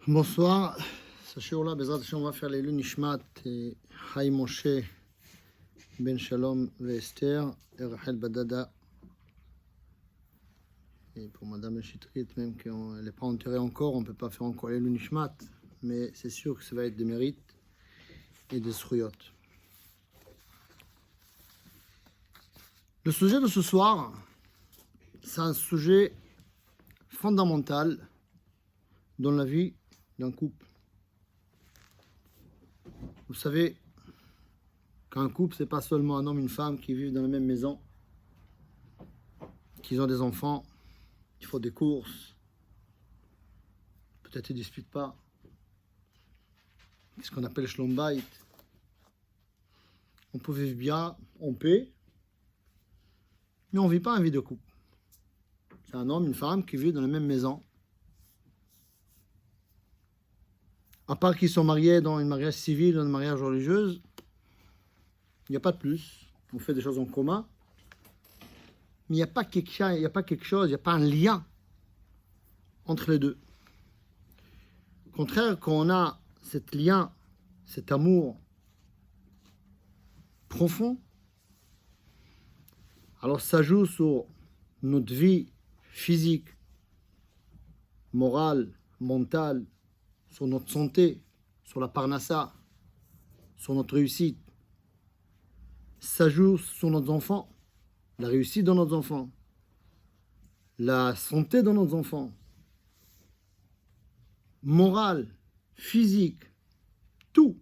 Bonsoir. Ce shiur-là, Bezrat Hashem, on va faire les Nishmat et Haïm Moshe Ben Shalom Esther et Rachel Badada. Et pour Madame Chitrit, même qu'elle n'est pas enterrée encore, on ne peut pas faire encore les Nishmat, mais c'est sûr que ça va être des mérites et des sruyot. Le sujet de ce soir, c'est un sujet fondamental dans la vie d'un couple. Vous savez qu'un couple, c'est pas seulement un homme et une femme qui vivent dans la même maison, qui ont des enfants, qui font des courses, peut-être ils ne disputent pas. C'est ce qu'on appelle Shlom Bayit. On peut vivre bien, on paie, mais on ne vit pas une vie de couple. C'est un homme et une femme qui vivent dans la même maison. À part qu'ils sont mariés dans un mariage civil, dans un mariage religieux, il n'y a pas de plus. On fait des choses en commun. Mais il n'y a pas quelque chose, il n'y a pas un lien entre les deux. Au contraire, quand on a cet lien, cet amour profond, alors ça joue sur notre vie physique, morale, mentale, sur notre santé, sur la parnassa, sur notre réussite. Ça joue sur nos enfants, la réussite de nos enfants, la santé de nos enfants, morale, physique, tout.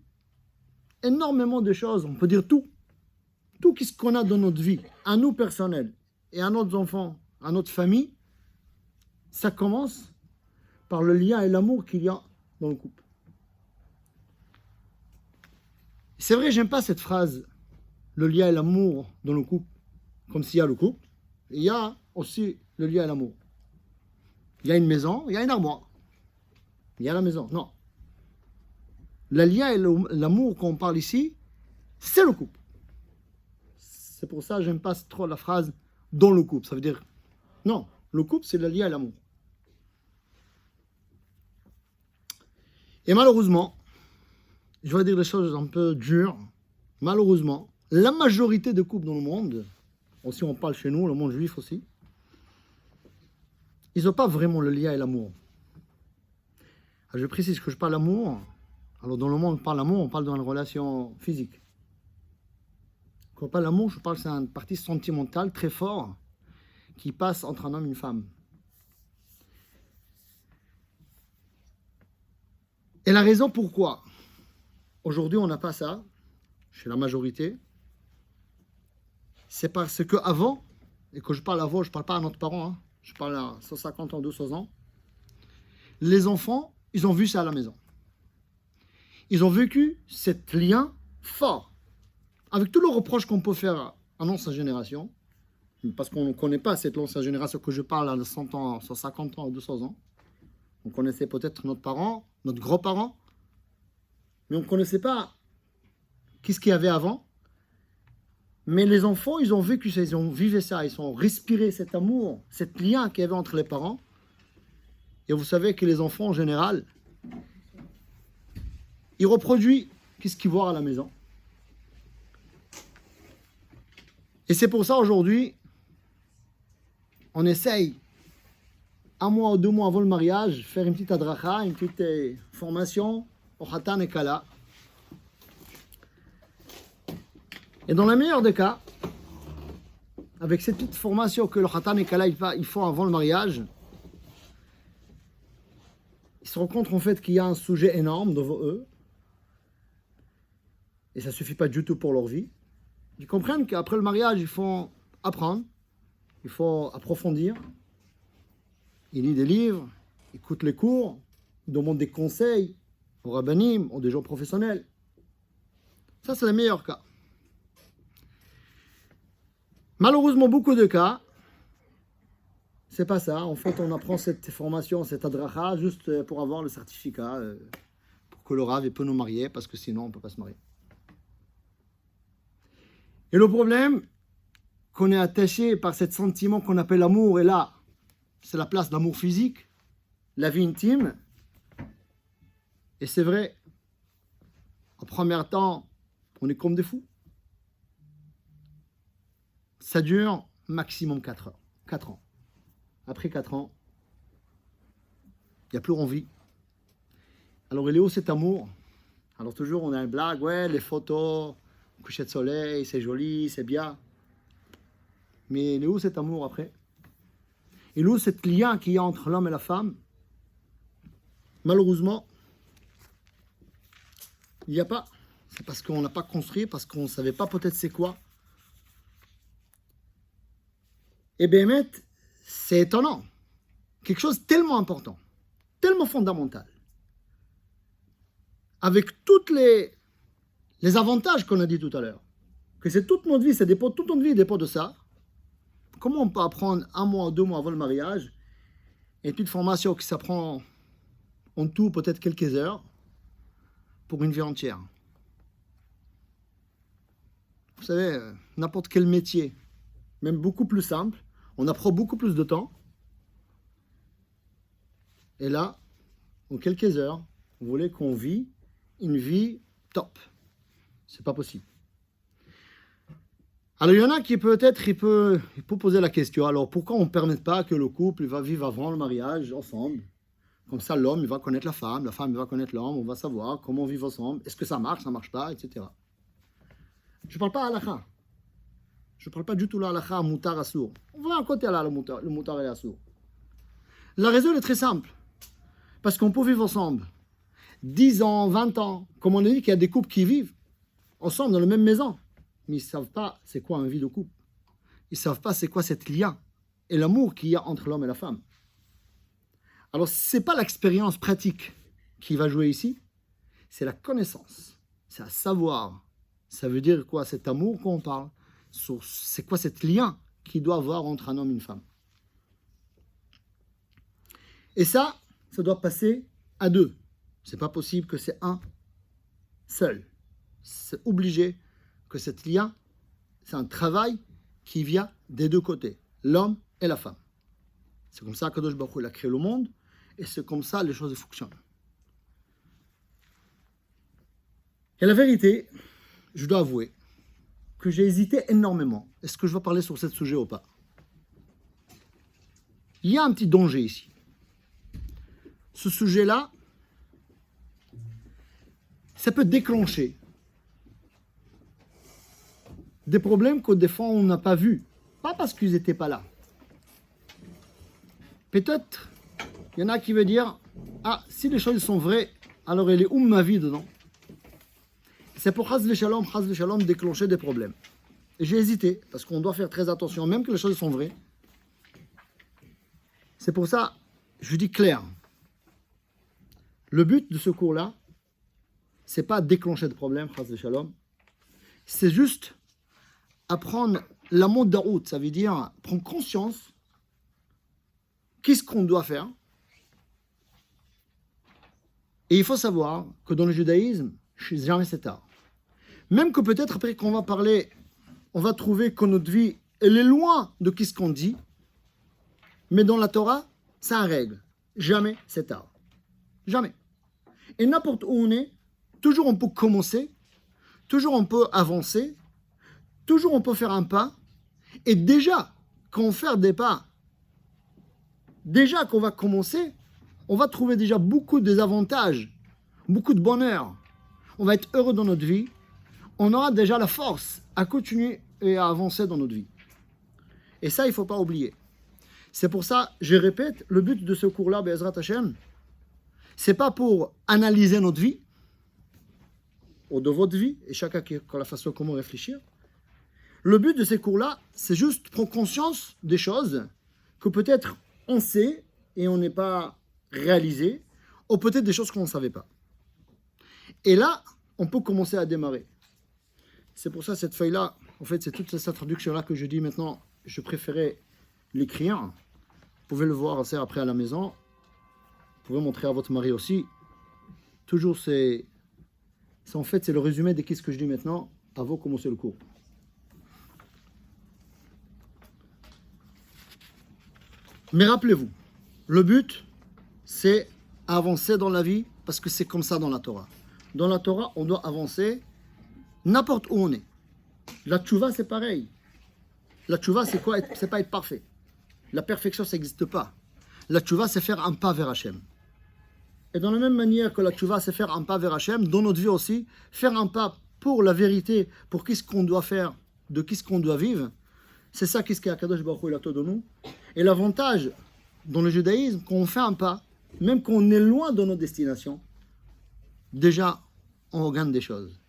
Énormément de choses, on peut dire tout. Tout ce qu'on a dans notre vie, à nous personnels et à nos enfants, à notre famille, ça commence par le lien et l'amour qu'il y a dans le couple. C'est vrai, j'aime pas cette phrase, le lien et l'amour dans le couple, comme s'il y a le couple, il y a aussi le lien et l'amour. Il y a une maison, il y a une armoire, il y a la maison. Non. Le lien et l'amour qu'on parle ici, c'est le couple. C'est pour ça que j'aime pas trop la phrase dans le couple. Ça veut dire, non, le couple, c'est le lien et l'amour. Et malheureusement, je vais dire des choses un peu dures, malheureusement, la majorité des couples dans le monde, aussi on parle chez nous, le monde juif aussi, ils n'ont pas vraiment le lien et l'amour. Alors je précise que je parle d'amour, alors dans le monde on parle d'amour, on parle dans une relation physique. Quand on parle d'amour, je parle c'est une partie sentimentale très forte qui passe entre un homme et une femme. Et la raison pourquoi aujourd'hui on n'a pas ça, chez la majorité, c'est parce qu'avant, et quand je parle avant, je ne parle pas à notre parent, hein, je parle à 150 ans, 200 ans, les enfants, ils ont vu ça à la maison. Ils ont vécu cet lien fort, avec tous les reproches qu'on peut faire à l'ancienne génération, parce qu'on ne connaît pas cette ancienne génération que je parle à 100 ans, 150 ans, 200 ans. On connaissait peut-être notre parent, notre grands-parents, mais on ne connaissait pas qu'est-ce qu'il y avait avant. Mais les enfants, ils ont vécu ça, ils ont vécu ça, ils ont respiré cet amour, cet lien qu'il y avait entre les parents. Et vous savez que les enfants, en général, ils reproduisent qu'est-ce qu'ils voient à la maison. Et c'est pour ça, aujourd'hui, on essaye, un mois ou 2 mois avant le mariage, faire une petite adracha, une petite formation au Khatan et Kala. Et dans le meilleur des cas, avec cette petite formation que le Khatan et Kala ils font avant le mariage, ils se rendent compte en fait qu'il y a un sujet énorme devant eux, et ça ne suffit pas du tout pour leur vie. Ils comprennent qu'après le mariage, il faut apprendre, il faut approfondir. Ils lisent des livres, ils écoutent les cours, ils demandent des conseils aux rabbinim, aux des gens professionnels. Ça, c'est le meilleur cas. Malheureusement, beaucoup de cas, c'est pas ça. En fait, on apprend cette formation, cette adracha, juste pour avoir le certificat, pour que le rav peut nous marier, parce que sinon, on ne peut pas se marier. Et le problème, qu'on est attaché par ce sentiment qu'on appelle l'amour, et là, c'est la place de l'amour physique, la vie intime, Et c'est vrai, en premier temps, on est comme des fous. Ça dure maximum 4 heures, 4 ans. Après 4 ans, il n'y a plus envie. Alors il est où cet amour? Alors toujours on a une blague, ouais, les photos, coucher de soleil, c'est joli, c'est bien. Mais il est où cet amour après? Il est où ce lien qu'il y a entre l'homme et la femme? Malheureusement, il n'y a pas. C'est parce qu'on n'a pas construit, parce qu'on ne savait pas peut-être c'est quoi. Et bien, c'est étonnant. Quelque chose de tellement important, tellement fondamental. Avec tous les avantages qu'on a dit tout à l'heure, que c'est toute notre vie, toute notre vie dépend de ça. Comment on peut apprendre 1 mois ou 2 mois avant le mariage et une formation qui s'apprend en tout peut-être quelques heures pour une vie entière? Vous savez, n'importe quel métier, même beaucoup plus simple, on apprend beaucoup plus de temps. Et là, en quelques heures, vous voulez qu'on vit une vie top. C'est pas possible. Alors il y en a qui peut-être, il peut poser la question, alors pourquoi on ne permet pas que le couple va vivre avant le mariage ensemble? Comme ça l'homme il va connaître la femme il va connaître l'homme, on va savoir comment on vit ensemble, est-ce que ça marche pas, etc. Je ne parle pas à halakha. Je ne parle pas du tout à halakha, moutar assour. On va à côté là, le moutar et assour. La raison est très simple. Parce qu'on peut vivre ensemble 10 ans, 20 ans. Comme on a dit qu'il y a des couples qui vivent ensemble dans la même maison. Mais ils ne savent pas c'est quoi une vie de couple. Ils ne savent pas c'est quoi cet lien et l'amour qu'il y a entre l'homme et la femme. Alors, ce n'est pas l'expérience pratique qui va jouer ici, c'est la connaissance, c'est à savoir. Ça veut dire quoi cet amour qu'on parle? C'est quoi cet lien qu'il doit avoir entre un homme et une femme? Et ça doit passer à 2. C'est pas possible que c'est un seul. C'est obligé que cet lien, c'est un travail qui vient des 2 côtés, l'homme et la femme. C'est comme ça qu'Akadosh Baruch Hu il a créé le monde, et c'est comme ça les choses fonctionnent. Et la vérité, je dois avouer que j'ai hésité énormément. Est-ce que je vais parler sur ce sujet ou pas? Il y a un petit danger ici. Ce sujet-là, ça peut déclencher des problèmes qu'au des fois on n'a pas vus. Pas parce qu'ils n'étaient pas là. Peut-être, il y en a qui veut dire, ah, si les choses sont vraies, alors elle est où ma vie dedans? C'est pour Chaz Shalom, déclencher des problèmes. Et j'ai hésité, parce qu'on doit faire très attention, même que les choses sont vraies. C'est pour ça, je dis clair. Le but de ce cours-là, c'est pas déclencher de problèmes, Chaz Shalom. C'est juste apprendre la mode de route, ça veut dire prendre conscience qu'est-ce qu'on doit faire. Et il faut savoir que dans le judaïsme, jamais c'est tard. Même que peut-être après qu'on va parler, on va trouver que notre vie, elle est loin de ce qu'on dit. Mais dans la Torah, c'est une règle. Jamais c'est tard. Jamais. Et n'importe où on est, toujours on peut commencer, toujours on peut avancer, toujours on peut faire un pas. Et déjà, quand on fait des pas, déjà qu'on va commencer, on va trouver déjà beaucoup d'avantages, beaucoup de bonheur. On va être heureux dans notre vie. On aura déjà la force à continuer et à avancer dans notre vie. Et ça, il ne faut pas oublier. C'est pour ça, je répète, le but de ce cours-là, Be'ezrat Hashem, c'est pas pour analyser notre vie, ou de votre vie, et chacun qui a la façon comment réfléchir. Le but de ces cours-là, c'est juste prendre conscience des choses que peut-être on sait et on n'est pas réalisé, ou peut-être des choses qu'on ne savait pas. Et là, on peut commencer à démarrer. C'est pour ça, cette feuille-là, en fait, c'est toute cette traduction-là que je dis maintenant, je préférais l'écrire. Vous pouvez le voir assez après à la maison. Vous pouvez montrer à votre mari aussi. Toujours, c'est en fait, c'est le résumé de ce que je dis maintenant, avant de commencer le cours. Mais rappelez-vous, le but, c'est avancer dans la vie parce que c'est comme ça dans la Torah. Dans la Torah, on doit avancer n'importe où on est. La tchouva, c'est pareil. La tchouva, c'est quoi? C'est pas être parfait. La perfection, ça n'existe pas. La tchouva, c'est faire un pas vers Hachem. Et dans la même manière que la tchouva, c'est faire un pas vers Hachem, dans notre vie aussi, faire un pas pour la vérité, pour qu'est-ce qu'on doit faire, de qu'est-ce qu'on doit vivre, c'est ça qu'est-ce qu'Akadosh Baruch Hu il attend de nous. Et l'avantage dans le judaïsme, quand on fait un pas, même quand on est loin de notre destination, déjà, on gagne des choses.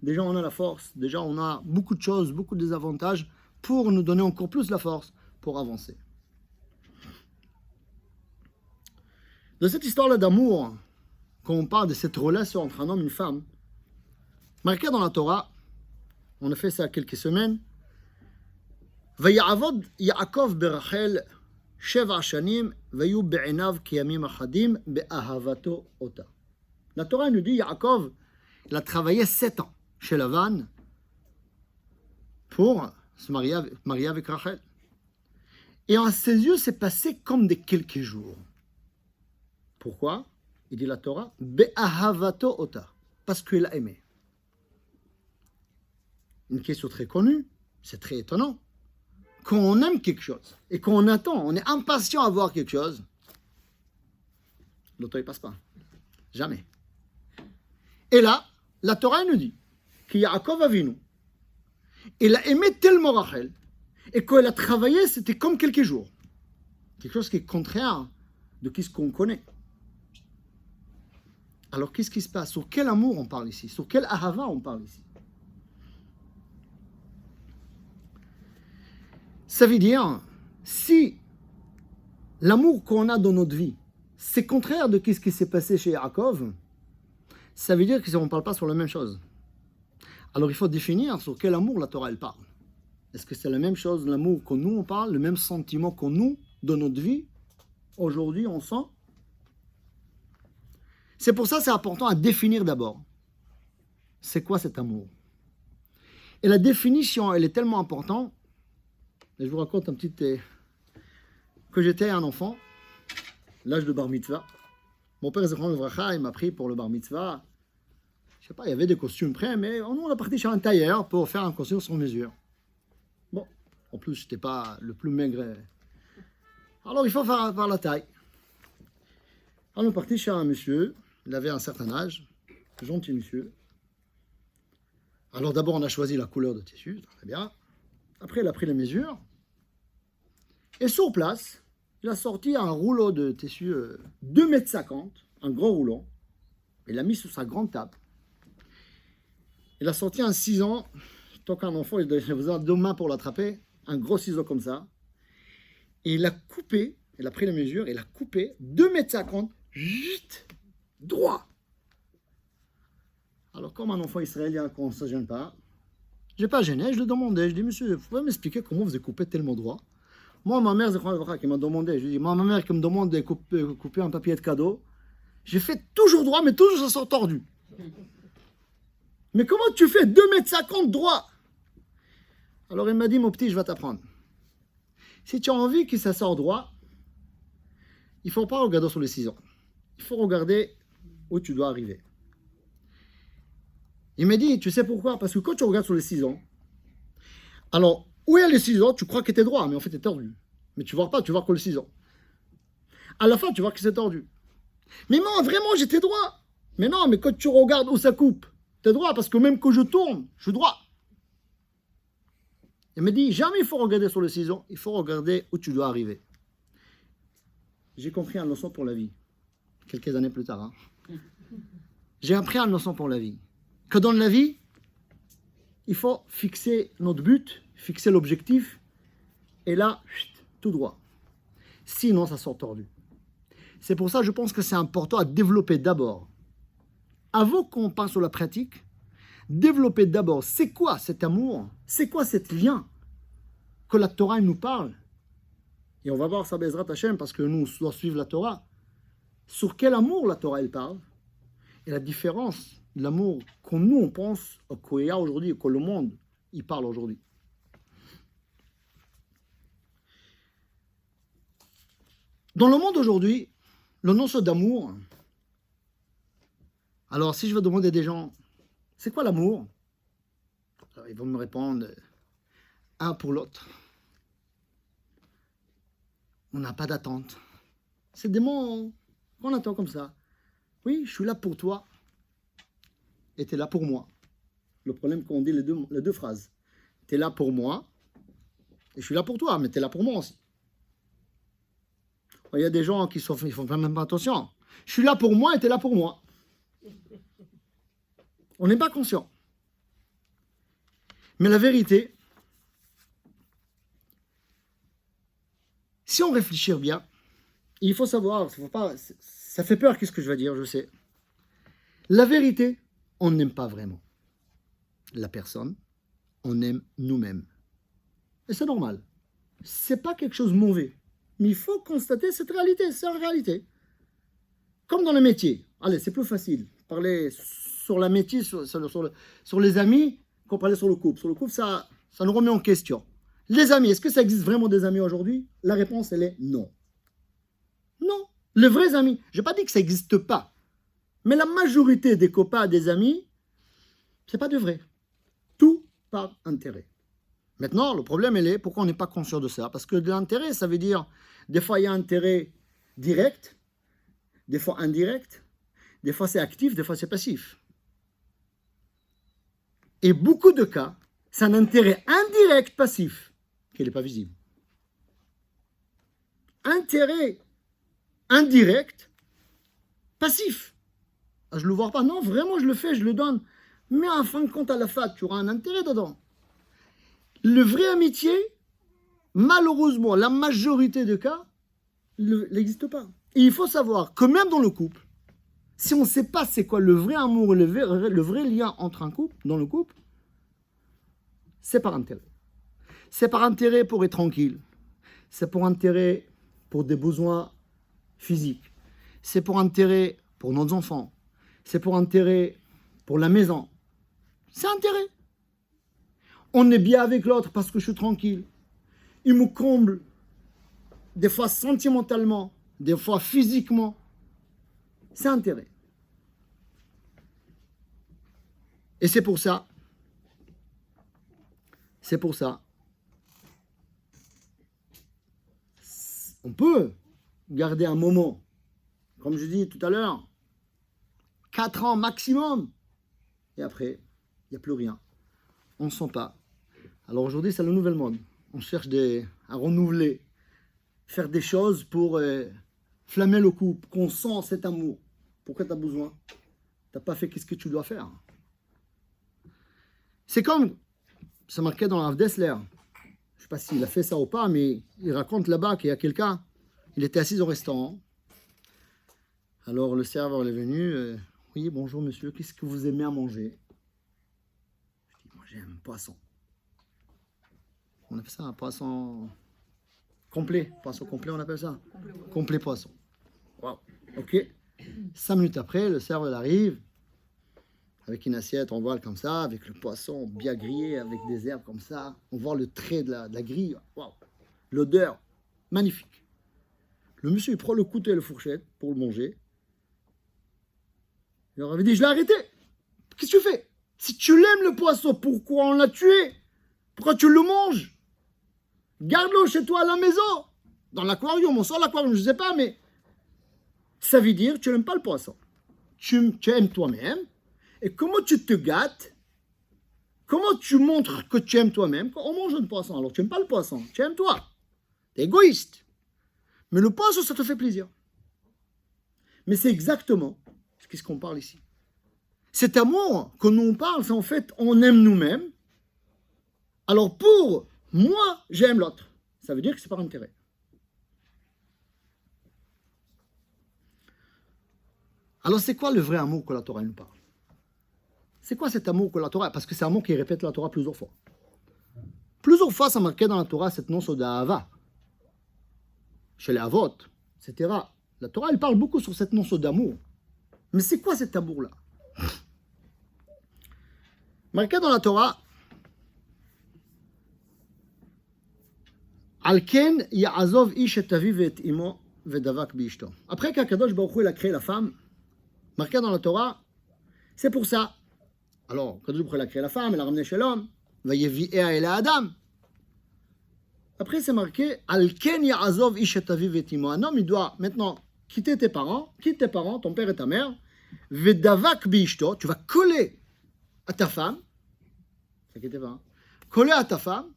Déjà, on a la force. Déjà, on a beaucoup de choses, beaucoup de désavantages pour nous donner encore plus la force pour avancer. De cette histoire-là d'amour, quand on parle de cette relation entre un homme et une femme, marqué dans la Torah, on a fait ça il y a quelques semaines, ויעבוד יעקב ברחל 7 שנים ויהיו בעיניו כימים אחדים באהבתו אותה. La Torah nous dit, Yaakov, il a travaillé 7 ans chez Lavan pour se marier avec Rachel. Et à ses yeux, c'est passé comme des quelques jours. Pourquoi? Il dit la Torah, Be'ahavato ota, parce qu'il a aimé. Une question très connue, c'est très étonnant. Quand on aime quelque chose et qu'on attend, on est impatient à voir quelque chose, l'auto ne passe pas. Jamais. Et là, la Torah nous dit que Yaakov Avinu, il a aimé tellement Rachel et quand il a travaillé, c'était comme quelques jours. Quelque chose qui est contraire de ce qu'on connaît. Alors, qu'est-ce qui se passe? Sur quel amour on parle ici? Sur quel ahava on parle ici? Ça veut dire, si l'amour qu'on a dans notre vie, c'est contraire de ce qui s'est passé chez Yaakov, ça veut dire qu'on ne parle pas sur la même chose. Alors, il faut définir sur quel amour la Torah elle parle. Est-ce que c'est la même chose, l'amour que nous on parle, le même sentiment que nous, dans notre vie, aujourd'hui, on sent? C'est pour ça que c'est important à définir d'abord. C'est quoi cet amour? Et la définition, elle est tellement importante. Et je vous raconte un petit... que j'étais un enfant, l'âge de bar mitzvah. Mon père, Zechron Levracha, il m'a pris pour le bar mitzvah. Je sais pas, il y avait des costumes prêts, mais nous, on a parti chez un tailleur pour faire un costume sur mesure. Bon, en plus, je n'étais pas le plus maigre. Alors, il faut faire par la taille. Alors, on est parti chez un monsieur. Il avait un certain âge, gentil monsieur. Alors d'abord, on a choisi la couleur de tissu, très bien. Après, il a pris les mesures. Et sur place, il a sorti un rouleau de tissu 2,50 m, un gros rouleau. Il l'a mis sur sa grande table. Il a sorti un ciseau, tant qu'un enfant, il a besoin de 2 mains pour l'attraper, un gros ciseau comme ça. Et il a coupé, il a pris les mesures, il a coupé 2,50 m, juste droit. Alors, comme un enfant israélien, qu'on ne se gêne pas, je n'ai pas gêné, je lui ai demandé, je lui ai dit, monsieur, vous pouvez m'expliquer comment vous avez coupé tellement droit? Moi, ma mère, qui m'a demandé, je lui ai dit, ma mère qui me demande de couper un papier de cadeau, j'ai fait toujours droit, mais toujours ça sort tordu. Mais comment tu fais 2,50 m droit? Alors il m'a dit, mon petit, je vais t'apprendre. Si tu as envie que ça sorte droit, il ne faut pas regarder sur les ciseaux. Il faut regarder où tu dois arriver. Il m'a dit, tu sais pourquoi? Parce que quand tu regardes sur les ciseaux, alors, où il y a les ciseaux, tu crois que tu es droit, mais en fait, tu es tordu. Mais tu ne vois pas, tu vois que le ciseau. À la fin, tu vois que c'est tordu. Mais non, vraiment, j'étais droit. Mais non, mais quand tu regardes où ça coupe, tu es droit, parce que même quand je tourne, je suis droit. Il m'a dit, jamais il faut regarder sur le ciseau, il faut regarder où tu dois arriver. J'ai compris une leçon pour la vie. Quelques années plus tard. J'ai appris une leçon pour la vie. Que dans la vie, il faut fixer notre but, fixer l'objectif, et là, tout droit. Sinon, ça sort tordu. C'est pour ça que je pense que c'est important à développer d'abord. Avant qu'on passe sur la pratique, développer d'abord, c'est quoi cet amour? C'est quoi cet lien que la Torah nous parle? Et on va voir ça Bezrat Hashem, parce que nous, on doit suivre la Torah. Sur quel amour la Torah, elle parle? Et la différence de l'amour que nous, on pense, qu'il y a aujourd'hui, que le monde, il parle aujourd'hui. Dans le monde aujourd'hui, le notion d'amour, Alors, si je veux demander à des gens, c'est quoi l'amour? Alors, ils vont me répondre, un pour l'autre. On n'a pas d'attente. C'est des mots qu'on attend comme ça. Oui, je suis là pour toi et tu es là pour moi. Le problème qu'on dit les deux phrases. Tu es là pour moi et je suis là pour toi, mais tu es là pour moi aussi. Il y a des gens qui ne font même pas attention. Je suis là pour moi et tu es là pour moi. On n'est pas conscient. Mais la vérité, si on réfléchit bien, il faut savoir, ça fait peur qu'est-ce que je vais dire, je sais. La vérité, on n'aime pas vraiment la personne, on aime nous-mêmes. Et c'est normal. C'est pas quelque chose de mauvais. Mais il faut constater cette réalité, c'est une réalité. Comme dans le métier. Allez, c'est plus facile. Parler sur la métier, sur les amis, qu'on parlait sur le couple. Sur le couple, ça nous remet en question. Les amis, est-ce que ça existe vraiment des amis aujourd'hui? La réponse, elle est non. Non. Les vrais amis, je n'ai pas dit que ça n'existe pas. Mais la majorité des copains, des amis, ce n'est pas de vrai. Tout par intérêt. Maintenant, le problème, il est pourquoi on n'est pas conscient de ça? Parce que de l'intérêt, ça veut dire, des fois, il y a un intérêt direct, des fois indirect, des fois c'est actif, des fois c'est passif. Et beaucoup de cas, c'est un intérêt indirect passif qui n'est pas visible. Intérêt indirect passif. Ah, je ne le vois pas. Non, vraiment, je le fais, je le donne. Mais en fin de compte, à la fin, tu auras un intérêt dedans. Le vrai amitié, malheureusement, la majorité des cas, n'existe pas. Et il faut savoir que même dans le couple, si on ne sait pas c'est quoi le vrai amour, le vrai lien entre un couple, dans le couple, c'est par intérêt. C'est par intérêt pour être tranquille. C'est pour intérêt pour des besoins physiques. C'est pour intérêt pour nos enfants. C'est pour intérêt pour la maison. C'est intérêt. On est bien avec l'autre parce que je suis tranquille. Il me comble, des fois sentimentalement, des fois physiquement. C'est intérêt. Et c'est pour ça, on peut garder un moment, comme je dis tout à l'heure, 4 ans maximum, et après, il n'y a plus rien. On ne sent pas. Alors aujourd'hui, c'est la nouvelle mode. On cherche à renouveler, faire des choses pour flammer le couple, qu'on sent cet amour. Pourquoi tu as besoin? Tu n'as pas fait ce que tu dois faire. C'est comme, c'est marqué dans Rav Dessler. Je ne sais pas s'il a fait ça ou pas, mais il raconte là-bas qu'il y a quelqu'un, il était assis au restaurant. Alors le serveur est venu, oui, bonjour monsieur, qu'est-ce que vous aimez à manger? Je dis, moi j'aime poisson. On appelle ça un poisson complet. Poisson complet, on appelle ça? Complet poisson. Wow. Ok. 5 minutes après, le serveur arrive avec une assiette en voile comme ça, avec le poisson bien grillé, avec des herbes comme ça. On voit le trait de la grille. Wow. L'odeur, magnifique. Le monsieur, il prend le couteau et la fourchette pour le manger. Il leur avait dit, je l'ai arrêté. Qu'est-ce que tu fais? Si tu l'aimes le poisson, pourquoi on l'a tué? Pourquoi tu le manges? Garde-le chez toi à la maison. Dans l'aquarium, on sort l'aquarium, je ne sais pas, mais ça veut dire que tu n'aimes pas le poisson. Tu aimes toi-même. Et comment tu te gâtes? Comment tu montres que tu aimes toi-même? Quand on mange un poisson, alors tu n'aimes pas le poisson, tu aimes toi. Tu es égoïste. Mais le poisson, ça te fait plaisir. Mais c'est exactement ce qu'on parle ici. Cet amour que nous on parle, c'est en fait, on aime nous-mêmes. Alors pour moi, j'aime l'autre. Ça veut dire que c'est par intérêt. Alors c'est quoi le vrai amour que la Torah nous parle? C'est quoi cet amour que la Torah? Parce que c'est un amour qui répète la Torah plusieurs fois. Plusieurs fois, ça marquait dans la Torah cette notion d'Ahava. Chez les Avot, etc. La Torah, elle parle beaucoup sur cette notion d'amour. Mais c'est quoi cet amour-là? Marqué dans la Torah, Alken ya'azov ish et aviv et imo vedavak bishto. Après qu'Akadosh Baruch Hu a créé la femme, marqué dans la Torah, C'est pour ça. Alors, quand Dieu a créé la femme, elle a ramené chez l'homme. Vayevi'ea el Adam. Après, c'est marqué Al-ken ya'azov ish et aviv et imo. Un homme, il doit maintenant quitte tes parents, ton père et ta mère. Vedavak bi'ishto, tu vas coller à ta femme. T'inquiète pas. Hein. Coller à ta femme.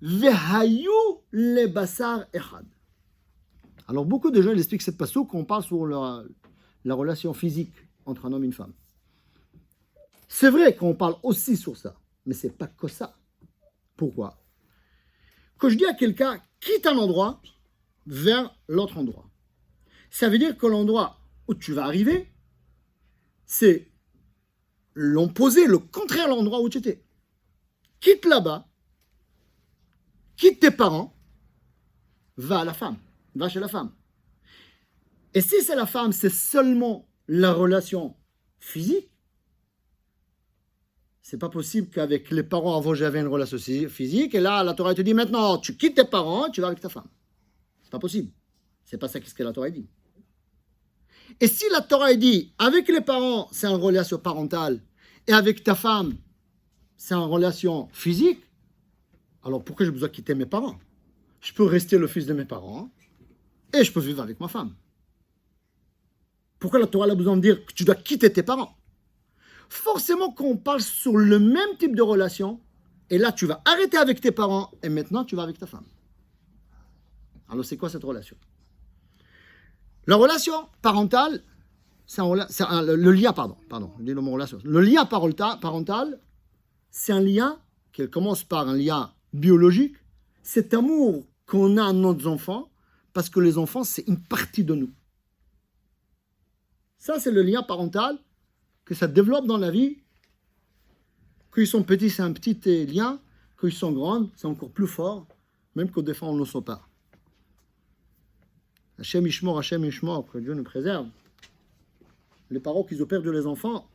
Vehayu le basar echad. Alors, beaucoup de gens ils expliquent cette passage qu'on parle sur la relation physique entre un homme et une femme. C'est vrai qu'on parle aussi sur ça, mais c'est pas que ça. Pourquoi? Quand je dis à quelqu'un, quitte un endroit vers l'autre endroit, ça veut dire que l'endroit où tu vas arriver, c'est l'opposé, le contraire de l'endroit où tu étais. Quitte là-bas, quitte tes parents, va à la femme, va chez la femme. Et si c'est la femme, c'est seulement la relation physique, c'est pas possible qu'avec les parents avant j'avais une relation physique et là la Torah te dit maintenant tu quittes tes parents, tu vas avec ta femme. C'est pas possible. C'est pas ça qu'est-ce que la Torah dit. Et si la Torah dit avec les parents c'est une relation parentale et avec ta femme c'est une relation physique, alors pourquoi j'ai besoin de quitter mes parents? Je peux rester le fils de mes parents et je peux vivre avec ma femme. Pourquoi la Torah a besoin de dire que tu dois quitter tes parents? Forcément qu'on parle sur le même type de relation, et là tu vas arrêter avec tes parents, et maintenant tu vas avec ta femme. Alors c'est quoi cette relation? La relation parentale, le lien, je dis le mot relation. Le lien parental, c'est un lien qui commence par un lien biologique, cet amour qu'on a à nos enfants, parce que les enfants c'est une partie de nous. Ça c'est le lien parental, que ça développe dans la vie. Quand ils sont petits, c'est un petit lien. Quand ils sont grands, c'est encore plus fort, même qu'au défend, on ne le sait pas. Hachem Ishmor, que Dieu nous préserve. Les parents qui ont perdu les enfants,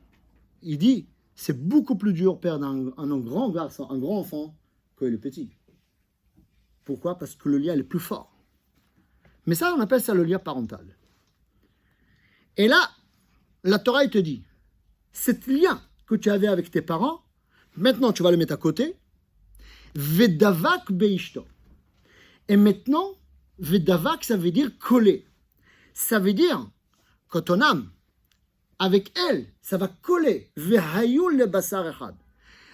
il dit, c'est beaucoup plus dur de perdre un grand garçon, un grand enfant, que le petit. Pourquoi? Parce que le lien est plus fort. Mais ça, on appelle ça le lien parental. Et là, la Torah, elle te dit, cet lien que tu avais avec tes parents, maintenant tu vas le mettre à côté. Vedavak beishto. Et maintenant, vedavak, ça veut dire coller. Ça veut dire que ton âme, avec elle, ça va coller. Vehayu le basar echad.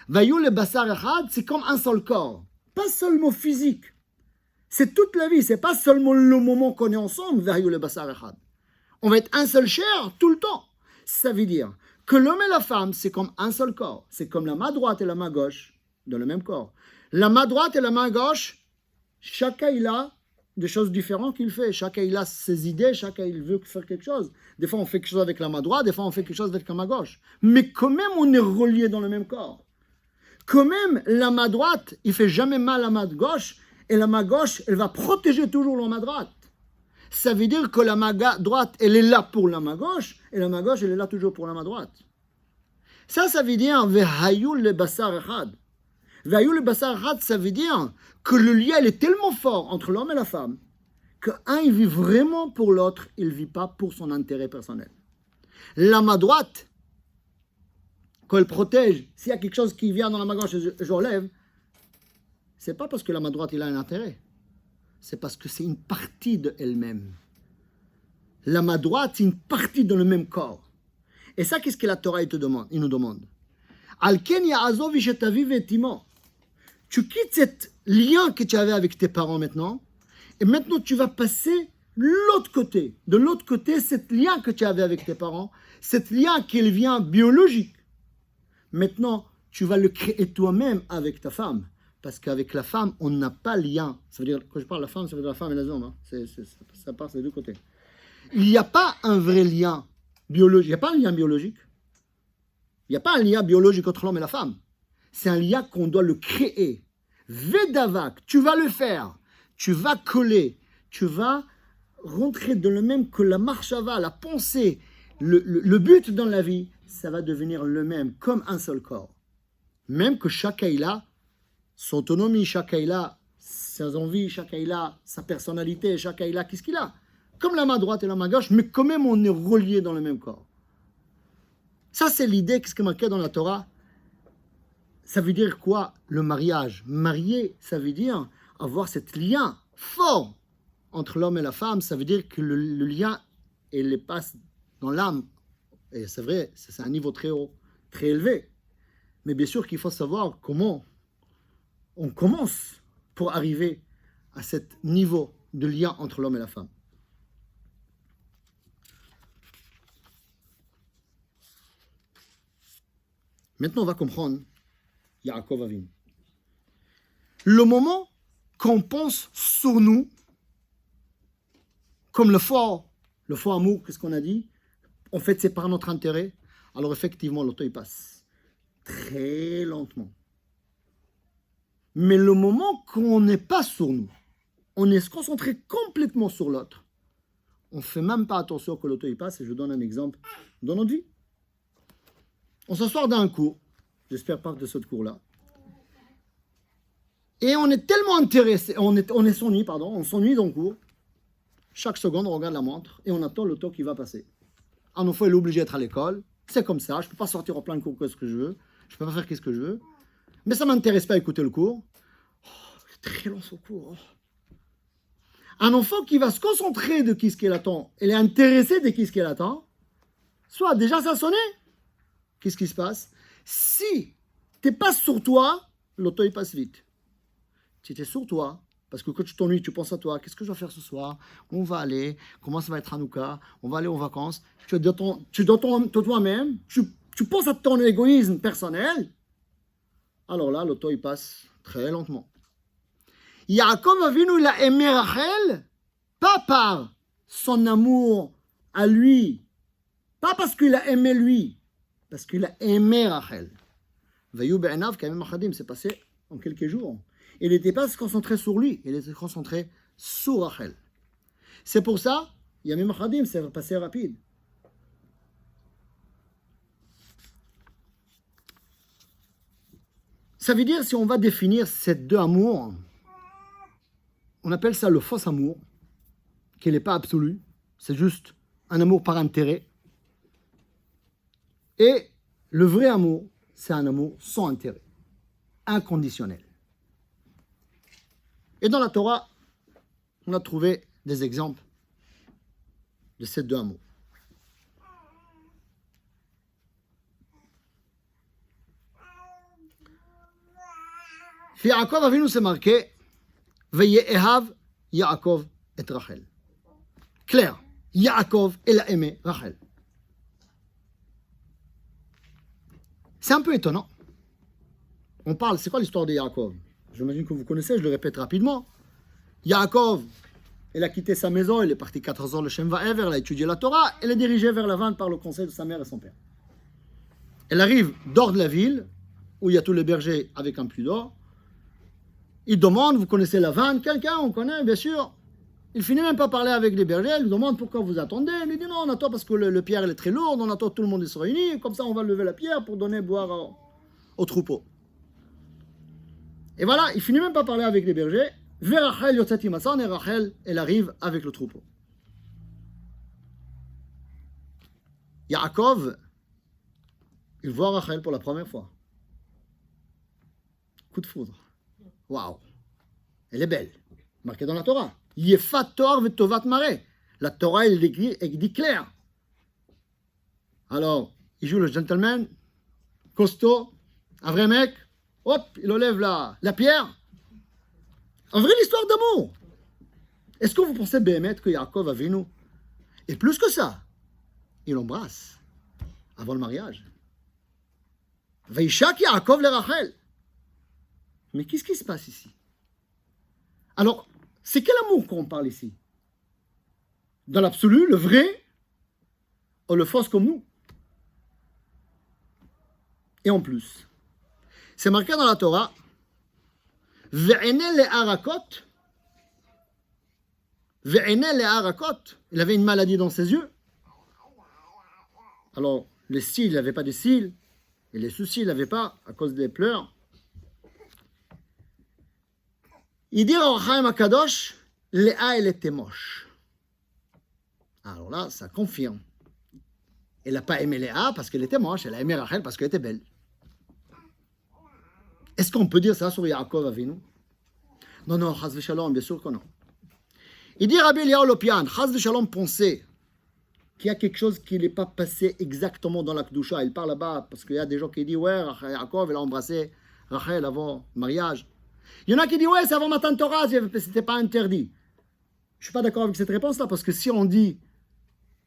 Vehayu le basar echad, c'est comme un seul corps. Pas seulement physique. C'est toute la vie. C'est pas seulement le moment qu'on est ensemble. Vehayu le basar echad. On va être un seul chair tout le temps. Ça veut dire que l'homme et la femme, c'est comme un seul corps. C'est comme la main droite et la main gauche dans le même corps. La main droite et la main gauche, chacun il a des choses différentes qu'il fait. Chacun il a ses idées, chacun il veut faire quelque chose. Des fois on fait quelque chose avec la main droite, des fois on fait quelque chose avec la main gauche. Mais quand même on est reliés dans le même corps. Quand même la main droite, il fait jamais mal à la main gauche et la main gauche, elle va protéger toujours la main droite. Ça veut dire que la main droite, elle est là pour la main gauche, et la main gauche, elle est là toujours pour la main droite. Ça veut dire Vehayu le basar echad. Vehayu le basar echad, ça veut dire que le lien il est tellement fort entre l'homme et la femme qu'un, il vit vraiment pour l'autre, il ne vit pas pour son intérêt personnel. La main droite, quand elle protège, s'il y a quelque chose qui vient dans la main gauche et je relève, c'est pas parce que la main droite, il a un intérêt. C'est parce que c'est une partie d'elle-même. La main droite, c'est une partie dans le même corps. Et ça, qu'est-ce que la Torah il nous demande? Al-ken ya'azov ish et aviv et imo. Tu quittes cet lien que tu avais avec tes parents maintenant, et maintenant tu vas passer l'autre côté. De l'autre côté, cet lien que tu avais avec tes parents, cet lien qui vient biologique. Maintenant, tu vas le créer toi-même avec ta femme. Parce qu'avec la femme, on n'a pas lien. Ça veut dire, quand je parle de la femme, ça veut dire la femme et les hommes. Hein. Ça passe des deux côtés. Il n'y a pas un vrai lien biologique. Il n'y a pas un lien biologique. Il n'y a pas un lien biologique entre l'homme et la femme. C'est un lien qu'on doit le créer. Vedavak, tu vas le faire. Tu vas coller. Tu vas rentrer dans le même que la marshava, la pensée, le but dans la vie, ça va devenir le même, comme un seul corps. Même que chacun il a son autonomie, chacun il a ses envies, chacun il a sa personnalité, chacun il a qu'est-ce qu'il a. Comme la main droite et la main gauche, mais quand même on est reliés dans le même corps. Ça, c'est l'idée, qu'est-ce qui est marqué dans la Torah. Ça veut dire quoi, le mariage? Marier, ça veut dire avoir cet lien fort entre l'homme et la femme. Ça veut dire que le lien, il passe dans l'âme. Et c'est vrai, c'est un niveau très haut, très élevé. Mais bien sûr qu'il faut savoir comment on commence pour arriver à ce niveau de lien entre l'homme et la femme. Maintenant, on va comprendre Yaakov Avinu. Le moment qu'on pense sur nous, comme le fort amour, qu'est-ce qu'on a dit? En fait, c'est par notre intérêt. Alors effectivement, le temps il passe très lentement. Mais le moment qu'on n'est pas sur nous, on est concentré complètement sur l'autre, on ne fait même pas attention que le temps il passe. Et je donne un exemple dans notre vie. On s'assoit dans un cours, j'espère pas de ce cours-là, et on est tellement intéressé, on s'ennuie dans le cours. Chaque seconde, on regarde la montre et on attend le temps qui va passer. Un enfant, il est obligé d'être à l'école. C'est comme ça. Je ne peux pas sortir en plein cours ce que je veux. Je ne peux pas faire ce que je veux. Mais ça ne m'intéresse pas d'écouter le cours. Oh, c'est très long ce cours. Oh. Un enfant qui va se concentrer de ce qu'il attend, il est intéressé de ce qu'il attend, soit déjà ça a sonné. Qu'est-ce qui se passe? Si tu n'es pas sur toi, le temps il passe vite. Si tu es sur toi, parce que quand tu t'ennuies, tu penses à toi, qu'est-ce que je vais faire ce soir? On va aller, comment ça va être Hanouka? On va aller en vacances. Tu dois toi-même, tu penses à ton égoïsme personnel. Alors là, le temps il passe très lentement. Yaakov Avinu, il a aimé Rachel, pas par son amour à lui, pas parce qu'il a aimé lui, parce qu'il a aimé Rachel. Vayou be'enav k'ayamim achadim, c'est passé en quelques jours. Il n'était pas concentré sur lui, il était concentré sur Rachel. C'est pour ça, Yamim Achadim, c'est passé rapide. Ça veut dire, si on va définir ces deux amours, on appelle ça le faux amour, qui n'est pas absolu, c'est juste un amour par intérêt. Et le vrai amour, c'est un amour sans intérêt, inconditionnel. Et dans la Torah, on a trouvé des exemples de ces deux amours. Chez Yaakov Avinu, c'est marqué Veyehav Yaakov et Rachel. Clair, Yaakov, il a aimé Rachel. C'est un peu étonnant. On parle, c'est quoi l'histoire de Yaakov? J'imagine que vous connaissez, je le répète rapidement. Yaakov, il a quitté sa maison, il est parti 14 ans le Shem Va'ever, il a étudié la Torah, il est dirigé vers la vente par le conseil de sa mère et son père. Il arrive dehors de la ville, où il y a tous les bergers avec un puits d'or. Il demande, vous connaissez la vente? Quelqu'un, on connaît, bien sûr. Il finit même pas parler avec les bergers, il lui demande pourquoi vous attendez. Il lui dit non, on attend parce que le pierre elle est très lourde, on attend tout le monde se réunit, et comme ça on va lever la pierre pour donner boire au troupeau. Et voilà, il finit même pas parler avec les bergers. Vers Rachel Yotzati Massan, et Rachel, elle arrive avec le troupeau. Yaakov, il voit Rachel pour la première fois. Coup de foudre. Waouh! Elle est belle. Marqué dans la Torah. Yefat Torah vetovat mareh. La Torah, elle dit clair. Alors, il joue le gentleman, costaud, un vrai mec. Hop, il enlève la pierre. En vrai, l'histoire d'amour. Est-ce que vous pensez, Béhémet, que Yaakov Avinu, et plus que ça, il embrasse avant le mariage. Vaishak Yaakov le Rachel. Mais qu'est-ce qui se passe ici? Alors, c'est quel amour qu'on parle ici? Dans l'absolu, le vrai, ou le faux comme nous? Et en plus, c'est marqué dans la Torah, Ve'ene le harakot. Ve'ene le harakot. Il avait une maladie dans ses yeux. Alors, les cils, il n'avait pas de cils. Et les soucis, il n'avait pas à cause des pleurs. Il dit au Chaim Akadosh, Léa, elle était moche. Alors là, ça confirme. Elle n'a pas aimé Léa parce qu'elle était moche, elle a aimé Rachel parce qu'elle était belle. Est-ce qu'on peut dire ça sur Yaakov Avinu? Non, non, Chaz v'Shalom, bien sûr que non. Il dit Rabbi Eliyahu Lopian, Chaz v'Shalom pensait qu'il y a quelque chose qui n'est pas passé exactement dans la Kedusha. Il parle là-bas parce qu'il y a des gens qui disent ouais, Yaakov, il a embrassé Rachel avant le mariage. Il y en a qui disent ouais, c'est avant Matan Torah, c'était pas interdit. Je ne suis pas d'accord avec cette réponse-là parce que si on dit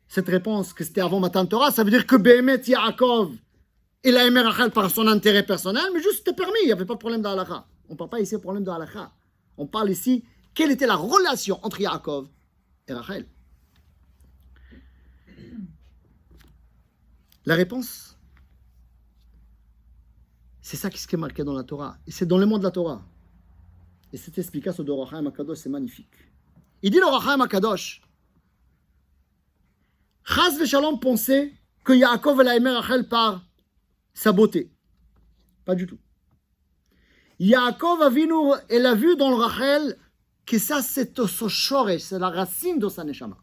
cette réponse que c'était avant Matan Torah, ça veut dire que Béhémet Yaakov, il a aimé Rachel par son intérêt personnel, mais juste c'était permis, il n'y avait pas de problème d'Halakha. On ne parle pas ici de problème d'Halakha. On parle ici, quelle était la relation entre Yaakov et Rachel? La réponse, c'est ça qui est marqué dans la Torah. Et c'est dans le monde de la Torah. Et cette explication de Ohr HaChaim HaKadosh, c'est magnifique. Il dit le Ohr HaChaim HaKadosh, Chaz v'Shalom pensait que Yaakov a aimé Rachel par sa beauté. Pas du tout. Yaakov Avinu, elle a vu dans le Rachel que ça c'est son shoresh, c'est la racine de sa neshama.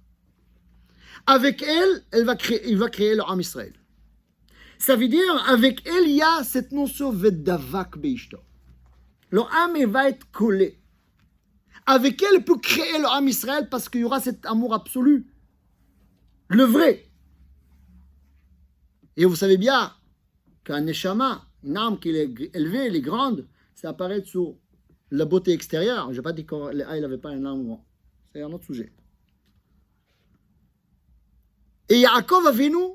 Avec elle, il va créer le Am Israël. Ça veut dire, avec elle, il y a cette notion vedavak beishto. Le Am, il va être collé. Avec elle, il peut créer le Am Israël parce qu'il y aura cet amour absolu. Le vrai. Et vous savez bien qu'un neshama, une âme qui est élevée, elle est grande, ça apparaît sur la beauté extérieure. Je n'ai pas dit qu'il n'avait pas un âme grand. C'est un autre sujet. Et Yaakov Avinu,